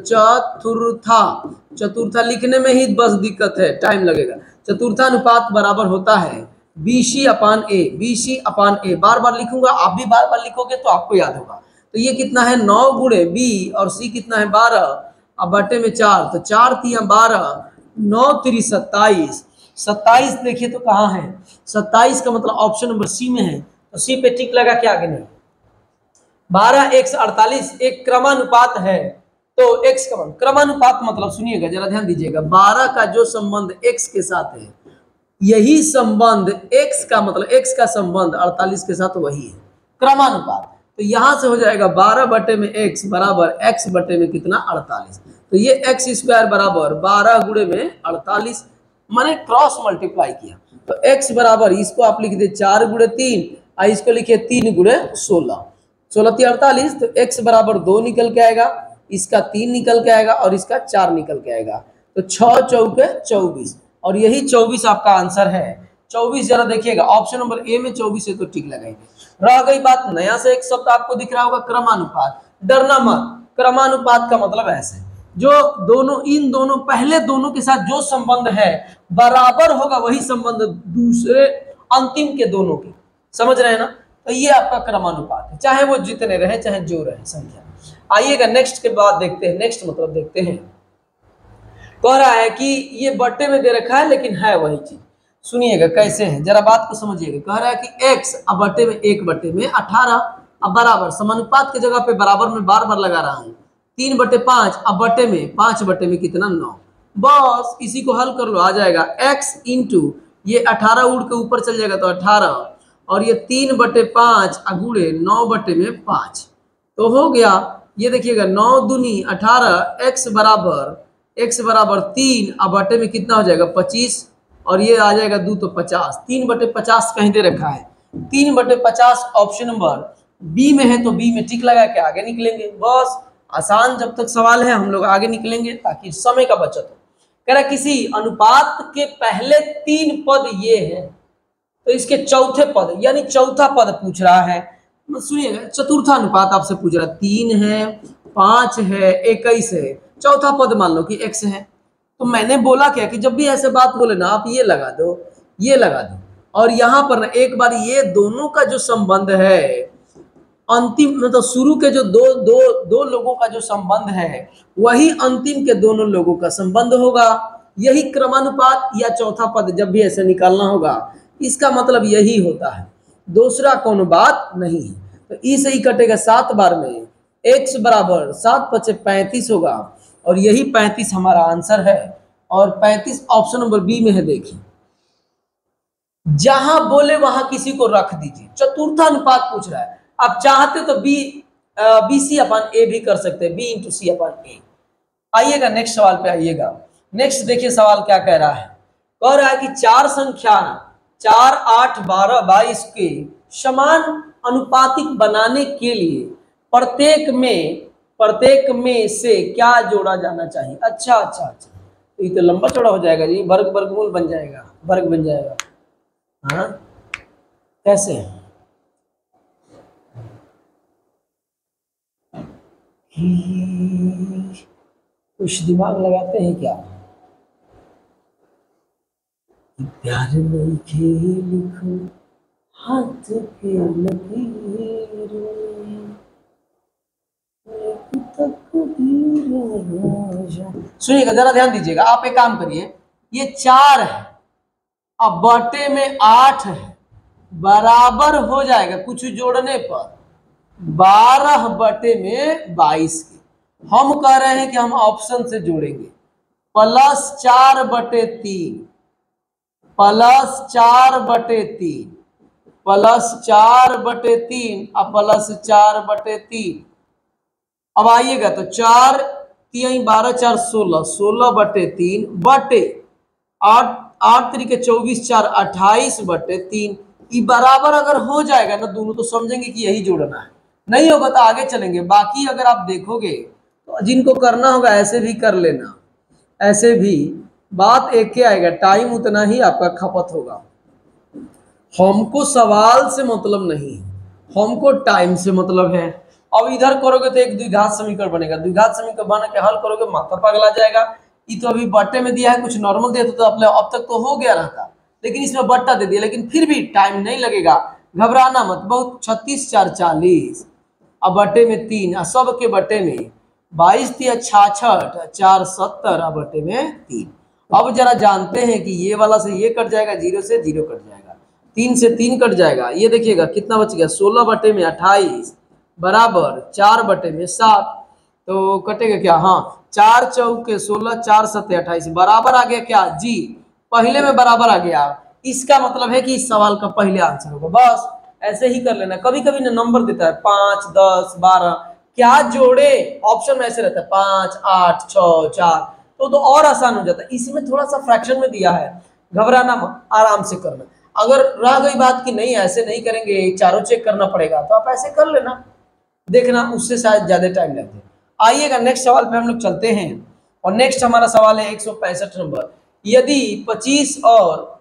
चतुर्था लिखने में ही बस दिक्कत है, टाइम लगेगा। चतुर्थानुपात बराबर होता है BC अपान ए, बार बार लिखूंगा, आप भी बार बार लिखोगे तो आपको याद होगा। तो ये कितना है 9 गुणे बी और सी कितना है 12, अब बटे में 4, तो 4 तिया 12, 9 3 27, 27 देखिए तो कहाँ है, 27 का मतलब ऑप्शन नंबर सी में है, तो सी पे टिक लगा के आगे नहीं। 12 x 48 एक क्रमानुपात है, तो x का क्रमानुपात मतलब सुनिएगा जरा ध्यान दीजिएगा, 12 का जो संबंध x के साथ है, यही संबंध x का मतलब x का संबंध 48 के साथ वही है, क्रमानुपात। तो यहां से हो जाएगा 12 बटे में x बराबर x बटे में कितना 48, तो ये x स्क्वायर बराबर 12 गुणे में 48, मैंने क्रॉस मल्टीप्लाई किया, तो x बराबर इसको आप लिख दे 4 गुणे 3, और इसको लिखे 3 गुणे 16, 16 3 48, तो x बराबर 2 निकल के आएगा, इसका 3 निकल के आएगा और इसका 4 निकल के आएगा, तो 6 चौके 24, और यही 24 आपका आंसर है। 24 जरा देखिएगा, ऑप्शन नंबर ए में 24 है तो टिक लगाएंगे। रह गई बात, नया से एक शब्द आपको दिख रहा होगा क्रमानुपात, डरना मत, क्रमानुपात का मतलब ऐसे जो दोनों, इन दोनों पहले दोनों के साथ जो संबंध है बराबर होगा, वही संबंध दूसरे अंतिम के दोनों के, समझ रहे हैं ना, तो ये आपका क्रमानुपात है, चाहे वो जितने रहे चाहे जो रहे संख्या। आइएगा नेक्स्ट के बाद देखते हैं, नेक्स्ट मतलब देखते हैं। कह रहा है कि ये बट्टे में दे रखा है लेकिन है वही चीज, सुनिएगा कैसे है, जरा बात को समझिएगा। कह रहा है कि x अब बट्टे में 1 बट्टे में 18, अब बराबर समानुपात की जगह पे बराबर में बार बार लगा रहा हूं, 3 बटे 5, अब बटे में 5 बटे में कितना 9, बस इसी को हल कर लो, आ जाएगा x इंटू ये 18 उड़ के ऊपर चल जाएगा तो 18, और ये 3 बटे 5 गुणे 9 बटे में 5, तो हो गया, ये देखिएगा 9 दूनी 18, x बराबर 3, अब बटे में कितना हो जाएगा 25, और ये आ जाएगा 2 तो 50, 3 बटे 50 कहीं दे रखा है, 3 बटे 50 ऑप्शन नंबर बी में है, तो बी में टिक लगा के आगे निकलेंगे। बस आसान जब तक सवाल है हम लोग आगे निकलेंगे ताकि समय का बचत हो। कह रहा किसी अनुपात के पहले 3 पद ये है, तो इसके चौथे पद यानी चौथा पद पूछ रहा है, सुनिएगा, चतुर्था अनुपात आपसे पूछ रहा है, 3 है 5 है 21 है, चौथा पद मान लो कि x है, तो मैंने बोला क्या कि जब भी ऐसे बात बोले ना आप ये लगा दो, ये लगा दो, और यहां पर ना एक बार ये दोनों का जो संबंध है अंतिम मतलब शुरू के जो दो लोगों का जो संबंध है वही अंतिम के दोनों लोगों का संबंध होगा, यही क्रमानुपात या चौथा पद जब भी ऐसे निकालना होगा, इसका मतलब यही होता है, दूसरा कोनो बात नहीं है। तो ई से ही कटेगा 7 बार में, x बराबर 7 × 5 = 35 होगा, और यही 35 हमारा आंसर है, और 35 ऑप्शन नंबर बी में है। देखिए जहां बोले वहां किसी को रख दीजिए, चतुर्था अनुपात पूछ रहा है, आप चाहते तो BC अपान ए भी कर सकते हैं, B × C अपान ए। आइएगा नेक्स्ट सवाल पे आइएगा, नेक्स्ट देखिए सवाल क्या कह रहा है। कह रहा है कि 4 संख्या 4, 8, 12, 22 के समान अनुपातिक बनाने के लिए प्रत्येक में से क्या जोड़ा जाना चाहिए। अच्छा, तो ये तो लंबा चौड़ा हो जाएगा जी, वर्गमूल बन जाएगा, वर्ग बन जाएगा। हाँ कैसे, कुछ दिमाग लगाते हैं क्या। प्यार नहीं खेल लिखो हाथ के लकीरों, सुनिएगा जरा ध्यान दीजिएगा, आप एक काम करिए, ये 4 है अब बटे में 8 है, बराबर हो जाएगा कुछ जोड़ने पर, 12/22 के। हम कह रहे हैं कि हम ऑप्शन से जोड़ेंगे +4/3 +4/3 +4/3 और +4/3। अब आइएगा तो 4 3 12 4 16 16/3 बटे 8 8 3 24 4 28/3। ये बराबर अगर हो जाएगा ना दोनों तो समझेंगे कि यही जोड़ना है, नहीं होगा तो आगे चलेंगे। बाकी अगर आप देखोगे तो जिनको करना होगा ऐसे भी कर लेना, ऐसे भी बात एक ही आएगा, टाइम उतना ही आपका खपत होगा। हमको सवाल से मतलब नहीं, हमको टाइम से मतलब है। अब इधर करोगे तो एक द्विघात समीकरण बनेगा, द्विघात समीकरण बना के हल करोगे माथा पगला जाएगा। ये तो अभी बट्टे में दिया है, कुछ नॉर्मल दिया तो अपने अब तक तो हो गया रहता, लेकिन इसमें बट्टा दे दिया, लेकिन फिर भी टाइम नहीं लगेगा, घबराना मत। बहुत 36 4 40 अब बट्टे में 3 और सब के बट्टे में 22 3 66 4 70 और बट्टे में 3। अब जरा जानते हैं कि ये वाला से ये कट जाएगा, 0 से 0 कट जाएगा, 3 से 3 कट जाएगा। ये देखिएगा कितना बच गया, 16/28 बराबर 4/7। तो कटेगा क्या, हाँ 4 चौके 16 4 7 28 बराबर आ गया क्या जी, पहले में बराबर आ गया। इसका मतलब है कि इस सवाल का पहले आंसर होगा। बस ऐसे ही कर लेना। कभी कभी ना नंबर देता है 5 10 12, क्या जोड़े, ऑप्शन में ऐसे रहता है 5 8 6 4, तो और आसान हो जाता है। इसमें थोड़ा सा फ्रैक्शन में दिया है, घबराना मत, आराम से करना। अगर रह गई बात कि नहीं ऐसे नहीं करेंगे, चारों चेक करना पड़ेगा, तो आप ऐसे कर लेना, देखना उससे शायद ज्यादा टाइम लगते हैं। आइएगा नेक्स्ट सवाल पे हम लोग चलते हैं, और नेक्स्ट हमारा सवाल है 165 नंबर। यदि 25 और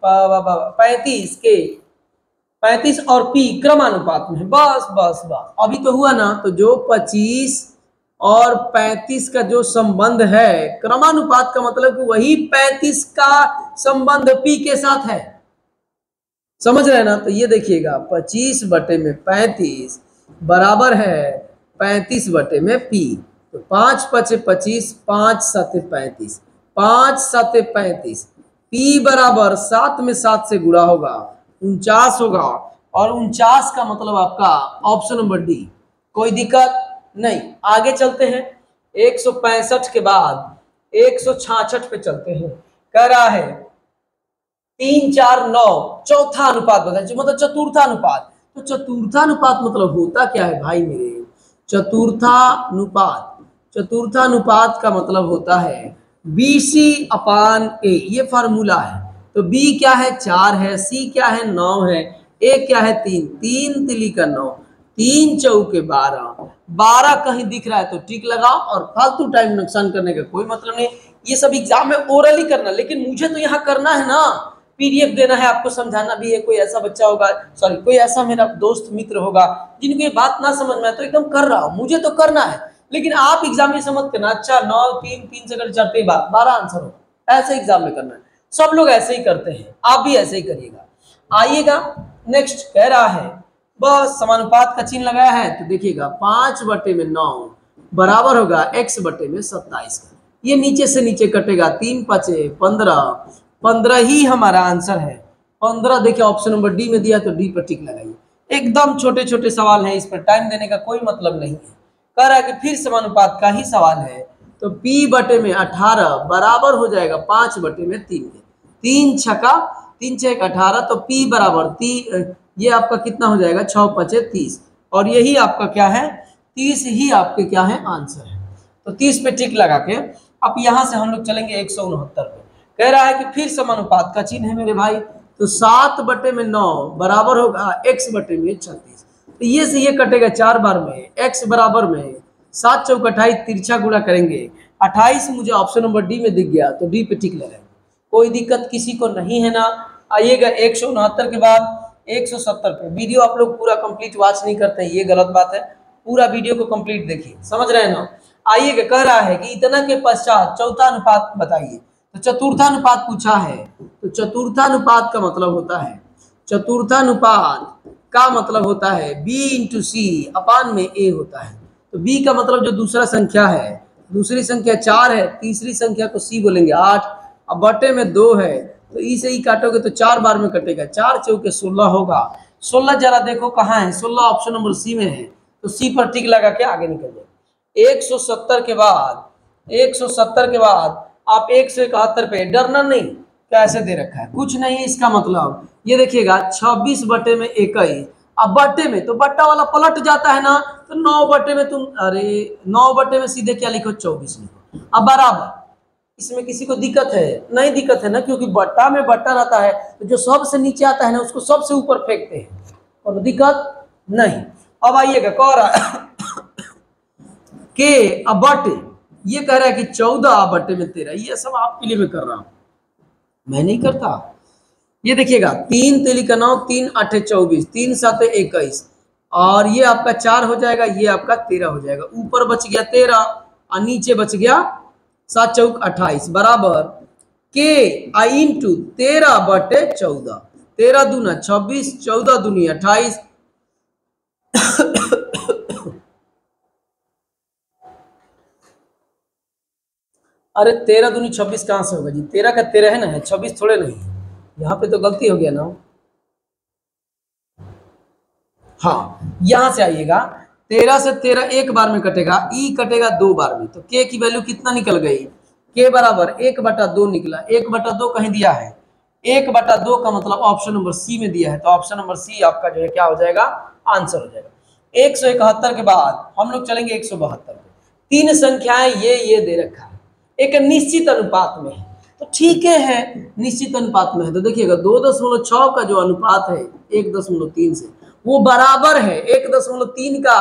35 के 35 और P क्रमानुपात में है, बस बस बस अभी तो हुआ ना, तो जो 25 और 35 का जो संबंध है क्रमानुपात का मतलब कि वही 35 का संबंध P के साथ है, समझ रहे हैं ना। तो ये देखिएगा 25/35 बराबर है 35/P। तो 5 5 25 5 7 35 5 7 35, P बराबर 7 में 7 से गुणा होगा 49 होगा, और 49 का मतलब आपका ऑप्शन नंबर डी। कोई दिक्कत नहीं, आगे चलते हैं। 165 के बाद 166 पे चलते हैं। कह रहा है 3 4 9 चौथा अनुपात बताइए, मतलब चतुर्थानुपात। तो चतुर्थानुपात मतलब होता क्या है भाई मेरे, चतुर्थानुपात, चतुर्थानुपात का मतलब होता है BC/A, ये फार्मूला है। तो B क्या है 4 है, C क्या है 9 है, A क्या है 3 3 तिली का 9 3 चौके 12 12 कहीं दिख रहा है तो टिक लगाओ, और फालतू टाइम नुकसान करने का कोई मतलब नहीं। ये सब एग्जाम में ओरली करना, लेकिन मुझे तो यहाँ करना है ना, PDF देना है, आपको समझाना भी है। कोई ऐसा बच्चा होगा, सॉरी कोई ऐसा मेरा दोस्त मित्र होगा जिनको ये बात ना समझ में आए, तो एकदम कर रहा हूँ, मुझे तो करना है, लेकिन आप एग्जाम में समझ करना। अच्छा 9 3 3 से अगर 4 12 आंसर हो, ऐसे एग्जाम में करना है। सब लोग ऐसे ही करते हैं, आप भी ऐसे ही करिएगा। आइएगा नेक्स्ट, कह रहा है बस समानुपात का चिन्ह लगाया है, तो देखिएगा 5/9 बराबर होगा x/27 का। ये नीचे से नीचे कटेगा, 3 5 15 15 ही हमारा आंसर है। 15 देखिए ऑप्शन नंबर डी में दिया, तो डी पर टिक लगाइए। एकदम छोटे छोटे सवाल है, इस पर टाइम देने का कोई मतलब नहीं है। कह रहा है कि फिर समानुपात का ही सवाल है, तो P/18 बराबर हो जाएगा 5/3 के। 3 छका 3 6 18, तो P बराबर ये आपका कितना हो जाएगा 6 5 30, और यही आपका क्या है 30 ही आपके क्या है आंसर है। तो 30 पे टिक लगा के अब यहाँ से हम लोग चलेंगे 169 पे। कह रहा है कि फिर समानुपात का चिन्ह है मेरे भाई, तो 7/9 बराबर होगा x/36। तो ये से ये कटेगा 4 बार में, x बराबर में 7 चौक 28 तिरछा गुणा करेंगे 28, मुझे ऑप्शन नंबर डी में दिख गया, तो डी पे टिक लगाएंगे। कोई दिक्कत किसी को नहीं है ना। आइएगा 169 के बाद 170 पे। वीडियो आप लोग पूरा कंप्लीट वॉच नहीं करते, ये गलत बात है, पूरा वीडियो को कंप्लीट देखिए, समझ रहे हैं ना। आइएगा, कह रहा है कि इतना के पश्चात चौथा अनुपात बताइए, तो चतुर्थानुपात पूछा है। तो चतुर्थानुपात का मतलब होता है, चतुर्थानुपात का मतलब होता है B/C/A होता है। तो B का मतलब जो दूसरा संख्या है, दूसरी संख्या 4 है, तीसरी संख्या को C बोलेंगे 8, अब बटे में 2 है, तो ई से ही काटोगे तो 4 बार में कटेगा, 4 चौके 16 होगा। 16 जरा देखो कहाँ है, 16 ऑप्शन नंबर सी में है। तो सी पर टिक लगा के आगे निकल जाए। 170 के बाद 170 के बाद आप 171 पे, डरना नहीं, कैसे दे रखा है कुछ नहीं, इसका मतलब ये देखिएगा 26 बटे में 21, अब बटे में तो बट्टा वाला पलट जाता है ना, तो 9 बटे में तुम, अरे 9 बटे में सीधे क्या लिखो 24 लिखो। अब बराबर, इसमें किसी को दिक्कत है? नहीं दिक्कत है ना, क्योंकि बट्टा में बट्टा रहता है तो जो सबसे नीचे आता है ना उसको सबसे ऊपर फेंकते हैं, और दिक्कत नहीं। अब आइएगा कह रहा है के अब बटे, ये कह रहा है कि 14 बटे में 13, ये सब आपके लिए मैं कर रहा हूं, मैं नहीं करता। ये देखिएगा 3 तेली का 9, 3 8 24, 3 7 21, और ये आपका 4 हो जाएगा, ये आपका 13 हो जाएगा। ऊपर बच गया 13 और नीचे बच गया 7 चौक 28 बराबर के आई इंटू 13 बटे 14, 13 दूना 26, 14 दूनी 28। अरे 13 दूनी 26 कहां से होगा जी? 13 का 13 है ना, है 26 थोड़े नहीं, यहाँ पे तो गलती हो गया ना। हाँ यहां से आइएगा, 13 से 13 एक बार में कटेगा, ई कटेगा 2 बार में, तो के की वैल्यू कितना निकल गई? के बराबर 1/2 निकला। 1/2 कहीं दिया है, 1/2 का मतलब ऑप्शन नंबर सी में दिया है, तो ऑप्शन नंबर सी आपका जो है क्या हो जाएगा, आंसर हो जाएगा। 171 के बाद हम लोग चलेंगे 172 पे। 3 संख्याएं ये दे रखा है, एक निश्चित अनुपात में है, तो ठीक है निश्चित अनुपात में है, तो देखिएगा 2.6 का जो अनुपात है 1.3 से, वो बराबर है 1.3 का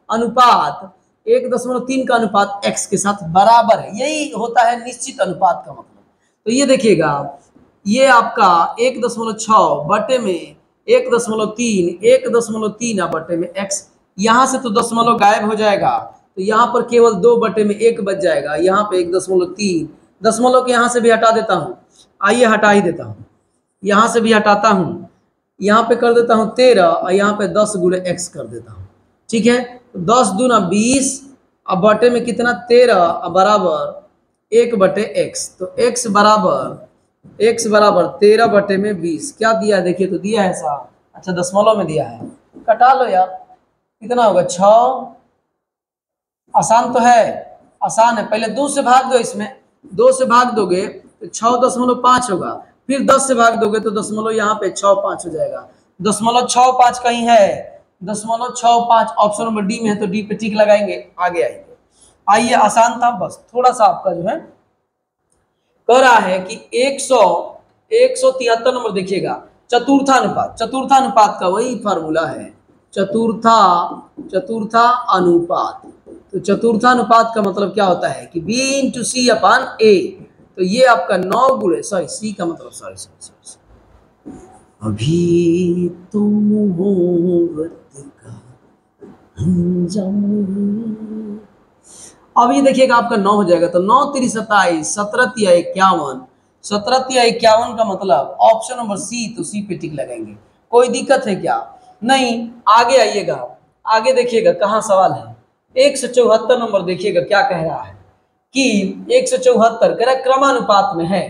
अनुपात, 1.3 का अनुपात x के साथ बराबर है, यही होता है निश्चित अनुपात का मतलब। तो ये देखिएगा, ये आपका 1.6 बटे में 1.3, 1.3 बटे में x, यहां से तो दशमलव गायब हो जाएगा, तो यहाँ पर केवल 2 बटे में 1 बच जाएगा, यहाँ पे 1.3, दशमलव के यहाँ से भी हटा देता हूँ, आइए हटा ही देता हूँ, यहाँ से भी हटाता हूँ, यहाँ पे कर देता हूँ 13 और यहाँ पे 10 गुणे x कर देता हूँ, ठीक है। तो 10 दूना 20, अब बटे में कितना 13 बराबर 1 बटे x, तो x बराबर 13 बटे में 20, क्या दिया है देखिए, तो दिया है साहब, अच्छा दशमलव में दिया है, कटा लो यार, कितना होगा 6, आसान तो है, आसान है। पहले 2 से भाग दो, इसमें 2 से भाग दोगे तो 6.5 होगा, फिर 10 से भाग दोगे तो दशमलव यहाँ पे 6.5 हो जाएगा, 0.65 कहीं है, 0.65 ऑप्शन नंबर डी में है, तो डी पे टिक लगाएंगे, आगे आएंगे। आइए आसान था, बस थोड़ा सा आपका जो है कह रहा है कि 173 नंबर देखिएगा, चतुर्थानुपात, चतुर्थानुपात का वही फार्मूला है, चतुर्था अनुपात। तो चतुर्थानुपात का मतलब क्या होता है कि b इंटू सी अपान ए, तो ये आपका 9 गुणे, सॉरी सी का मतलब सॉरी अभी तो मोहब्बत का अंजाम, अब ये देखिएगा आपका 9 हो जाएगा, तो 9 3 27, 17 3 51, 17 3 51 का मतलब ऑप्शन नंबर सी, तो सी पे टिक लगाएंगे। कोई दिक्कत है क्या? नहीं। आगे आइएगा, आगे देखिएगा कहाँ सवाल है, 174 नंबर देखिएगा क्या कह रहा है कि 174 कह रहा है क्रमानुपात में है,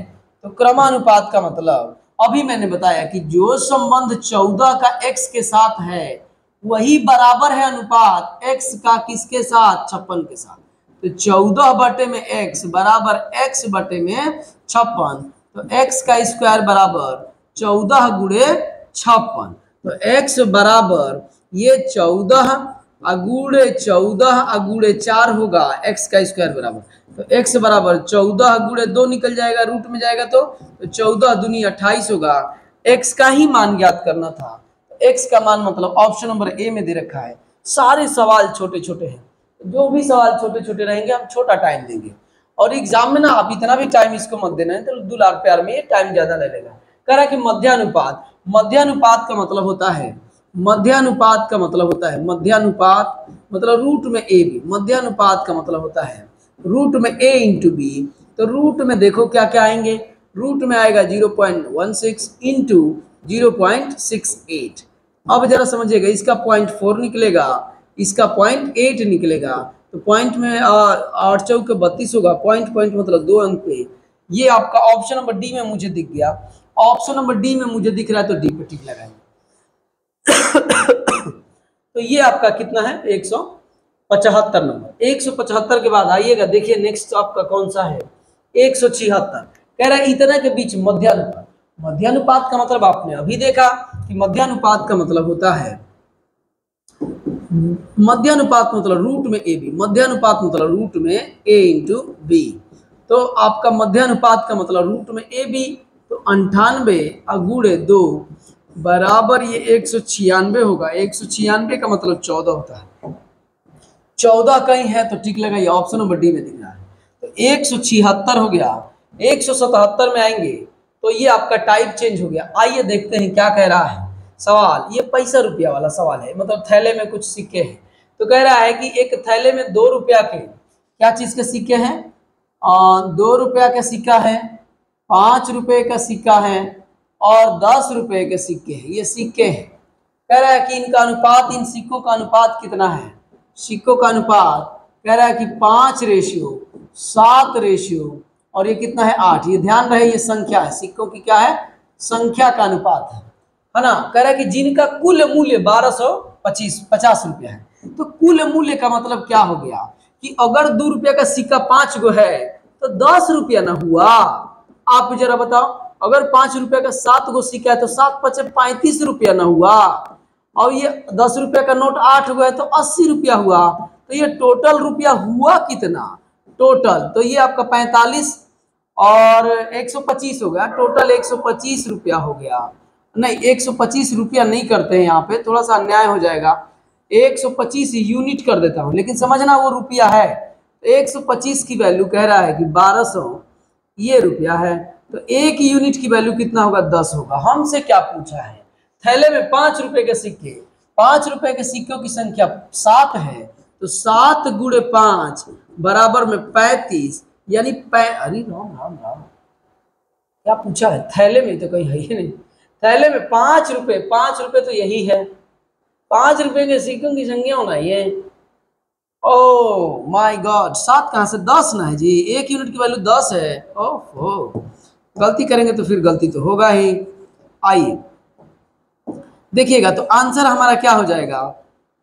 तो क्रमानुपात का मतलब अभी मैंने बताया कि जो संबंध 14 का x के साथ है वही बराबर है अनुपात x का किसके साथ, 56 के साथ, तो 14 बटे में x बराबर x बटे में 56, तो x का स्क्वायर बराबर 14 गुणे 56, तो x बराबर ये 14 अगुड़े 14 अगुड़े 4 होगा, x का स्क्वायर बराबर, तो x बराबर 14 गुड़े 2 निकल जाएगा, रूट में जाएगा तो 14 दूनी 28 होगा, x का ही मान ज्ञात करना था, x का मान मतलब ऑप्शन नंबर ए में दे रखा है। सारे सवाल छोटे छोटे हैं, जो भी सवाल छोटे छोटे रहेंगे हम छोटा टाइम देंगे, और एग्जाम में ना आप इतना भी टाइम इसको मत देना है, तो 2 लाख प्यार में ये टाइम ज्यादा ले लेगा। कह रहा है कि मध्यानुपात, मध्यानुपात का मतलब होता है, मध्यानुपात का मतलब होता है, मध्यानुपात मतलब रूट में ए बी, मध्यानुपात का मतलब होता है रूट में ए इंटू बी, तो रूट में देखो क्या क्या आएंगे, रूट में आएगा 0.16 इंटू 0.68, अब जरा समझिएगा, इसका 0.4 निकलेगा, इसका 0.8 निकलेगा, तो पॉइंट में 8 चौक 32 होगा, पॉइंट मतलब 2 अंक पे, ये आपका ऑप्शन नंबर डी में मुझे दिख गया, ऑप्शन नंबर डी में मुझे दिख रहा है, तो डी पे टिक लगाएंगे। तो तो ये आपका कितना है 175 नंबर। 175 के बाद आइएगा, देखिए नेक्स्ट आपका कौन सा है 176। कह रहा है इतना के बीच मध्यानुपात। मध्यानुपात का मतलब आपने अभी देखा कि मध्यानुपात का मतलब होता है, मध्यानुपात मतलब रूट में ए बी, मध्यानुपात मतलब रूट में ए इंटू बी। तो आपका मध्यानुपात का मतलब रूट में ए बी, तो 98 गुणे 2 बराबर ये 196 होगा। 196 का मतलब 14 होता है। 14 कहीं है तो टिक लगाइए, ऑप्शन नंबर डी में दिख रहा है। तो 176 हो गया। 177 में आएंगे तो ये आपका टाइप चेंज हो गया। आइए देखते हैं क्या कह रहा है सवाल। ये पैसा रुपया वाला सवाल है, मतलब थैले में कुछ सिक्के हैं। तो कह रहा है कि एक थैले में 2 रुपया के क्या चीज के सिक्के हैं, 2 रुपया का सिक्का है, 5 रुपए का सिक्का है और 10 रुपए के सिक्के हैं। ये सिक्के हैं। कह रहा है कि इनका अनुपात, इन सिक्कों का अनुपात कितना है। सिक्कों का अनुपात कह रहा है कि 5:7 और ये कितना है 8। ये ध्यान रहे ये संख्या है, सिक्कों की क्या है संख्या का अनुपात है ना। कह रहा है कि जिनका कुल मूल्य 1250 रुपया है। तो कुल मूल्य का मतलब क्या हो गया कि अगर 2 रुपया का सिक्का 5 गो है तो 10 रुपया ना हुआ। आप जरा बताओ, अगर 5 रुपया का 7 गो सिक्का है तो 7 × 5 = 35 रुपया ना हुआ। और ये 10 रुपया का नोट 8 गो है तो 80 रुपया हुआ। तो ये टोटल रुपया हुआ कितना टोटल, तो ये आपका 45 और 125 हो गया। टोटल 125 रुपया हो गया। नहीं 125 रुपया नहीं करते हैं, यहाँ पे थोड़ा सा अन्याय हो जाएगा। 125 यूनिट कर देता हूँ, लेकिन समझना वो रुपया है। तो 125 की वैल्यू कह रहा है कि 1200 ये रुपया है। तो 1 यूनिट की वैल्यू कितना होगा 10 होगा। हमसे क्या पूछा है, थैले में 5 रुपए के सिक्के, 5 रुपए के सिक्कों की संख्या 7 है। तो 7 × 5 बराबर में 35, यानी अरे राम राम राम, क्या पूछा है थैले में, तो कहीं है ही नहीं। थैले में 5 रुपए तो यही है। 5 रुपए के सिक्कों की संख्या होना ये। ओह माय गॉड, 7 कहाँ से 10 ना है जी। 1 यूनिट की वैल्यू 10 है। ओहो, गलती करेंगे तो फिर गलती तो होगा ही। आइए देखिएगा, तो आंसर हमारा क्या हो जाएगा,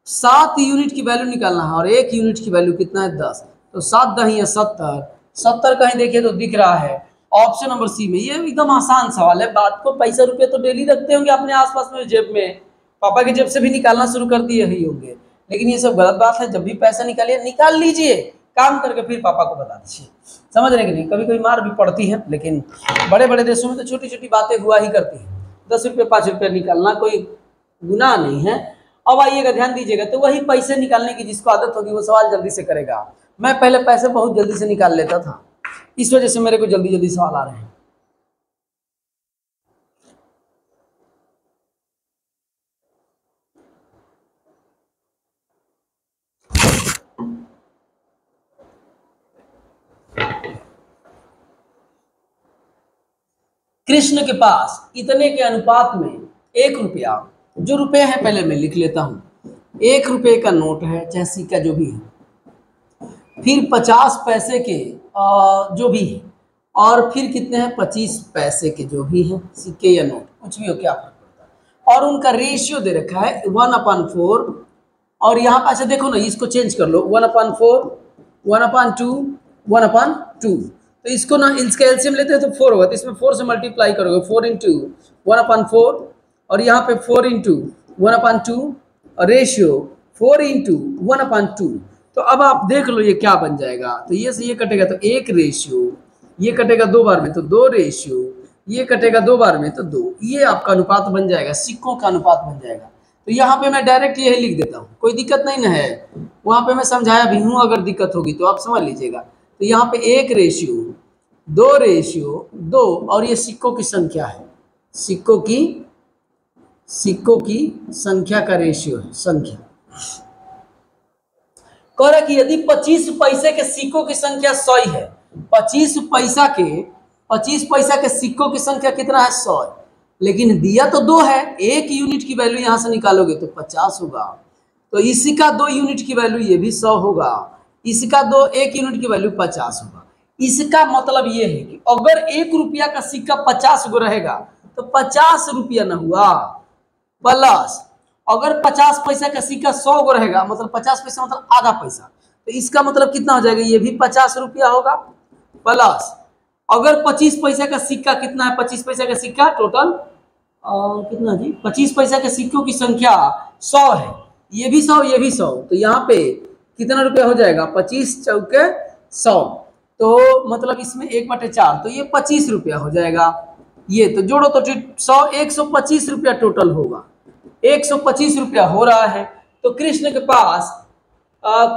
7 यूनिट की वैल्यू निकालना है और 1 यूनिट की वैल्यू कितना है 10। तो 7 दही है 70, 70 कहीं देखिए तो दिख रहा है ऑप्शन नंबर सी में। ये एकदम आसान सवाल है। बात को पैसा रुपये तो डेली रखते होंगे अपने आसपास में जेब में, पापा की जेब से भी निकालना शुरू कर दिए ही होंगे। लेकिन ये सब गलत बात है। जब भी पैसा निकालिए निकाल लीजिए, काम करके फिर पापा को बता दीजिए। समझ रहे कि नहीं। कभी कभी मार भी पड़ती है, लेकिन बड़े बड़े देशों में तो छोटी छोटी बातें हुआ ही करती हैं। 10 रुपये 5 रुपये निकालना कोई गुनाह नहीं है। अब आइएगा ध्यान दीजिएगा, तो वही पैसे निकालने की जिसको आदत होगी वो सवाल जल्दी से करेगा। मैं पहले पैसे बहुत जल्दी से निकाल लेता था, इस वजह से मेरे को जल्दी जल्दी सवाल आ रहे हैं। कृष्ण के पास इतने के अनुपात में 1 रुपया, जो रुपए है पहले मैं लिख लेता हूं, 1 रुपये का नोट है चाहे सिक्का जो भी है, फिर 50 पैसे के जो भी है, और फिर कितने हैं 25 पैसे के जो भी हैं सिक्के या नोट, कुछ भी हो क्या फर्क पड़ता है। और उनका रेशियो दे रखा है 1/4। और यहाँ पे अच्छा देखो ना, इसको चेंज कर लो, 1/4, 1/2, 1/2। तो इसको ना इसका एलसीएम लेते हैं तो 4 होगा, तो इसमें 4 से मल्टीप्लाई करोगे, 4 × 1/4 और यहाँ पे 4 × 1/2 और रेशियो 4 × 1/2। तो अब आप देख लो ये क्या बन जाएगा। तो ये से ये कटेगा तो 1 रेशियो, ये कटेगा 2 बार में तो 2 रेशियो, ये कटेगा 2 बार में तो 2। ये आपका अनुपात बन जाएगा, सिक्कों का अनुपात बन जाएगा। तो यहाँ पे मैं डायरेक्ट यही लिख देता हूँ, कोई दिक्कत नहीं ना है। वहाँ पे मैं समझाया भी हूँ, अगर दिक्कत होगी तो आप समझ लीजिएगा। तो यहाँ पे 1 रेशियो 2 रेशियो 2 और ये सिक्कों की संख्या है, सिक्कों की संख्या का रेशियो है, संख्या। कह रहा कि यदि 25 पैसे के सिक्कों की संख्या 100 है, 25 पैसा के सिक्कों की संख्या कितना है 100, लेकिन दिया तो 2 है। 1 यूनिट की वैल्यू यहां से निकालोगे तो 50 होगा। तो इसका 2 यूनिट की वैल्यू ये भी 100 होगा, इसका 1 यूनिट की वैल्यू 50 होगा। इसका मतलब ये है कि अगर 1 रुपया का सिक्का 50 गो रहेगा तो 50 रुपया न हुआ, प्लस अगर 50 पैसा का सिक्का 100 गो रहेगा, मतलब 50 पैसा मतलब आधा पैसा, तो इसका मतलब कितना हो जाएगा, ये भी 50 रुपया होगा। प्लस अगर 25 पैसा का सिक्का कितना है, 25 पैसा का सिक्का टोटल कितना जी, 25 पैसा के सिक्कों की संख्या 100 है, ये भी 100 ये भी 100, तो यहाँ पे कितना रुपया हो जाएगा, 25 चौके 100, तो मतलब इसमें 1/4, तो ये 25 रुपया हो जाएगा। ये तो जोड़ो तो 100 125 रुपया टोटल होगा, 125 रुपया हो रहा है। तो कृष्ण के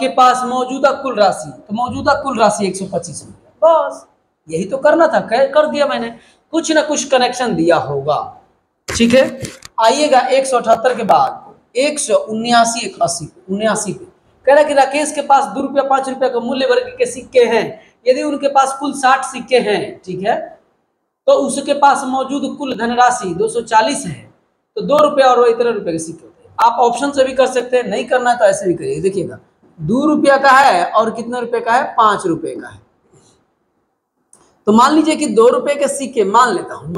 पास मौजूदा कुल राशि, तो मौजूदा कुल राशि 125 रुपया, बस यही तो करना था, कर दिया मैंने, कुछ ना कुछ कनेक्शन दिया होगा। ठीक है, आइएगा 178 के बाद 179 79 पे कह रहा है कि राकेश के पास 2 रुपया 5 रुपया का मूल्य वर्ग के सिक्के हैं, यदि उनके पास कुल 60 सिक्के हैं, ठीक है, तो उसके पास मौजूद कुल धनराशि 240 है, तो 2 रुपया और 13 रुपये के सिक्के होते हैं। आप ऑप्शन से भी कर सकते हैं, नहीं करना है तो ऐसे भी करिए। देखिएगा 2 रुपया का है और कितने रुपए का है, 5 रुपए का है। तो मान लीजिए कि 2 रुपए के सिक्के, मान लेता हूं,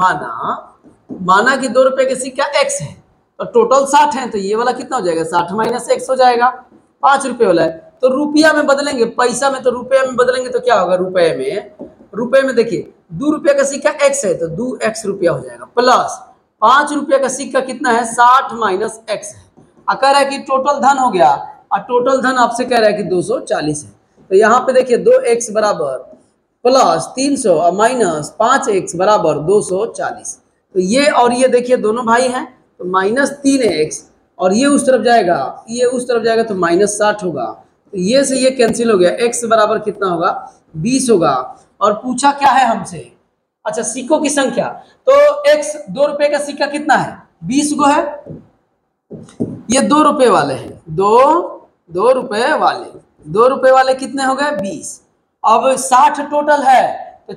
माना कि 2 रुपए के सिक्का x है, तो टोटल 60 है, तो ये वाला कितना हो जाएगा, 60 माइनस x हो जाएगा, 5 रुपए वाला है। तो रुपया में बदलेंगे, पैसा में तो रुपये में बदलेंगे तो क्या होगा, रुपए में देखिए 2 रुपये का सिक्का x है तो 2x रुपया हो जाएगा, प्लस 5 रुपये का सिक्का कितना है, 60 माइनस x है, कह रहा है कि टोटल धन हो गया, और टोटल धन आपसे कह रहा है कि 240 है। तो यहाँ पे देखिए 2x बराबर प्लस 300 और माइनस 5x बराबर 240, तो ये और ये देखिए दोनों भाई हैं, तो माइनस 3x, और ये उस तरफ जाएगा, ये उस तरफ जाएगा, तो माइनस 60 होगा, तो ये से ये कैंसिल हो गया, x बराबर कितना होगा, 20 होगा। और पूछा क्या है हमसे, अच्छा सिक्कों की संख्या, तो x 2 रुपए का सिक्का कितना है, 20 गो है, ये 2 रुपए वाले हैं, 2 रुपए वाले कितने हो गए, 20। अब 60 टोटल है, तो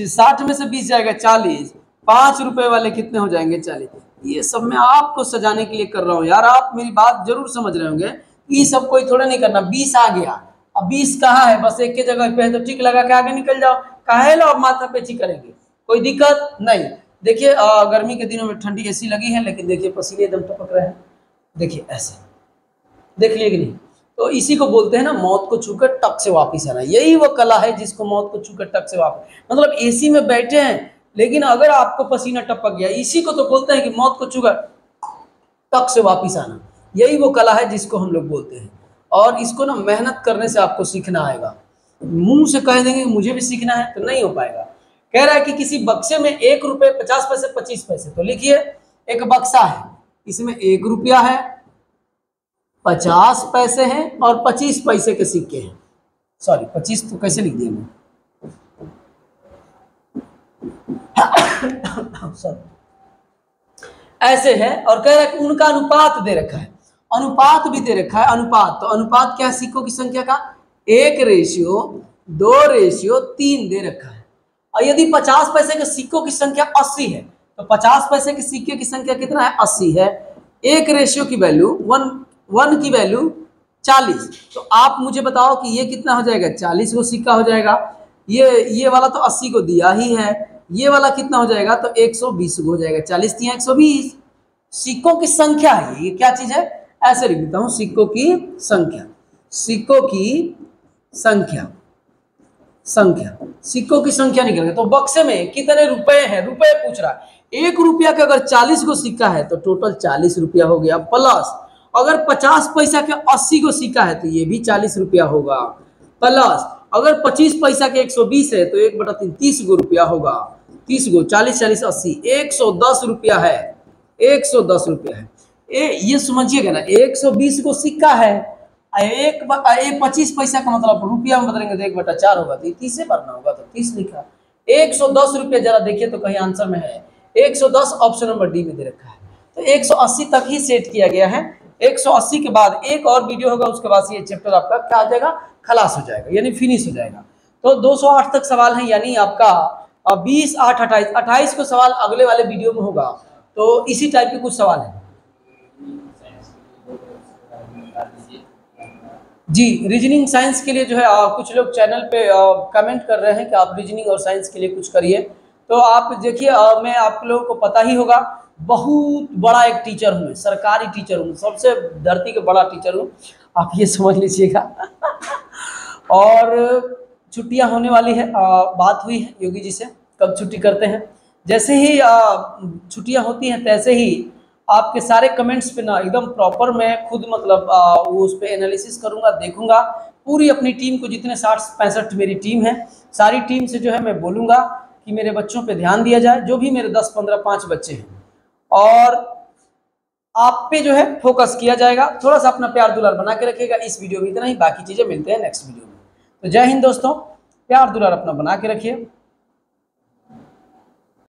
60 में से 20 जाएगा 40, 5 रुपए वाले कितने हो जाएंगे, 40। ये सब मैं आपको सजाने के लिए कर रहा हूँ यार, आप मेरी बात जरूर समझ रहे होंगे, ये सब कोई थोड़ा नहीं करना। 20 आ गया, अब 20 कहाँ है, बस एक के जगह पे है, तो ठीक लगा के आगे निकल जाओ, काहे लो अब माथा पेची करेंगे, कोई दिक्कत नहीं। देखिए गर्मी के दिनों में ठंडी एसी लगी है, लेकिन देखिए पसीने एकदम टपक रहे हैं, देखिए ऐसे, देख लिए कि नहीं। तो इसी को बोलते हैं ना, मौत को छूकर टक से वापिस आना, यही वो कला है जिसको मौत को छूकर टक से वापिस, मतलब एसी में बैठे हैं लेकिन अगर आपको पसीना टपक गया, इसी को तो बोलते हैं कि मौत को छूकर टक से वापिस आना, यही वो कला है जिसको हम लोग बोलते हैं। और इसको ना मेहनत करने से आपको सीखना आएगा, मुंह से कह देंगे मुझे भी सीखना है तो नहीं हो पाएगा। कह रहा है कि किसी बक्से में 1 रुपये 50 पैसे 25 पैसे, तो लिखिए एक बक्सा है, इसमें 1 रुपया है, 50 पैसे हैं और 25 पैसे के सिक्के हैं, सॉरी 25 तो कैसे लिख दिया मैं ऐसे है। और कह रहा है कि उनका अनुपात दे रखा है, अनुपात भी दे रखा है, अनुपात, तो अनुपात क्या है सिक्कों की संख्या का, 1:2:3 दे रखा है। और यदि 50 पैसे के सिक्कों की संख्या 80 है, तो 50 पैसे के सिक्के की संख्या कितना है, 80 है, 1 रेशियो की वैल्यू 1 की वैल्यू 40, तो आप मुझे बताओ कि ये कितना हो जाएगा, 40 को सिक्का हो जाएगा। ये वाला तो 80 को दिया ही है, ये वाला कितना हो जाएगा, तो 120 हो जाएगा, 40 × 120 सिक्कों की संख्या है। ये क्या चीज है, ऐसे लिख देता हूं, सिक्कों की संख्या, सिक्कों की संख्या सिक्कों की संख्या निकल गया। तो बक्से में कितने रुपए हैं, रुपए पूछ रहा है, 1 रुपया का अगर 40 को सिक्का है तो टोटल 40 रुपया हो गया, प्लस अगर 50 पैसा के 80 को सिक्का है तो ये भी 40 रुपया होगा, प्लस अगर 25 पैसा के 120 है तो 1/3 30 गो रुपया होगा, 30 गो 40 40 80 110 रुपया है, 110 रुपया है। ये समझिएगा ना, 120 को सिक्का है, 25 पैसा का मतलब रुपया में बदलेंगे तो 1/4 होगा, तो 30 से भरना होगा, तो 30 लिखा। 110 रुपया, जरा देखिए तो कहीं आंसर में है 110, ऑप्शन नंबर डी में दे रखा है। तो 180 तक ही सेट किया गया है, 180 के बाद एक और वीडियो होगा, उसके बाद ये चैप्टर आपका क्या आ जाएगा, खलास हो जाएगा, यानी फिनिश हो जाएगा। तो 208 तक सवाल है, यानी आपका 20, 8, 28, 28 को सवाल अगले वाले वीडियो में होगा। तो इसी टाइप के कुछ सवाल है जी। रीजनिंग साइंस के लिए जो है कुछ लोग चैनल पे कमेंट कर रहे हैं कि आप रीजनिंग और साइंस के लिए कुछ करिए, तो आप देखिए मैं आप लोगों को पता ही होगा बहुत बड़ा एक टीचर हूँ, सरकारी टीचर हूँ, सबसे धरती के बड़ा टीचर हूँ, आप ये समझ लीजिएगा। और छुट्टियां होने वाली है, बात हुई है योगी जी से कब छुट्टी करते हैं। जैसे ही छुट्टियां होती हैं तैसे ही आपके सारे कमेंट्स पे ना एकदम प्रॉपर मैं खुद मतलब वो उस पर एनालिसिस करूंगा, देखूंगा पूरी अपनी टीम को, जितने 60-65 मेरी टीम है, सारी टीम से जो है मैं बोलूंगा कि मेरे बच्चों पे ध्यान दिया जाए, जो भी मेरे 10-15-5 बच्चे हैं, और आप पे जो है फोकस किया जाएगा। थोड़ा सा अपना प्यार दुलार बना के रखिएगा। इस वीडियो में इतना ही, बाकी चीजें मिलते हैं नेक्स्ट वीडियो में। तो जय हिंद दोस्तों, प्यार दुलार अपना बना के रखिए।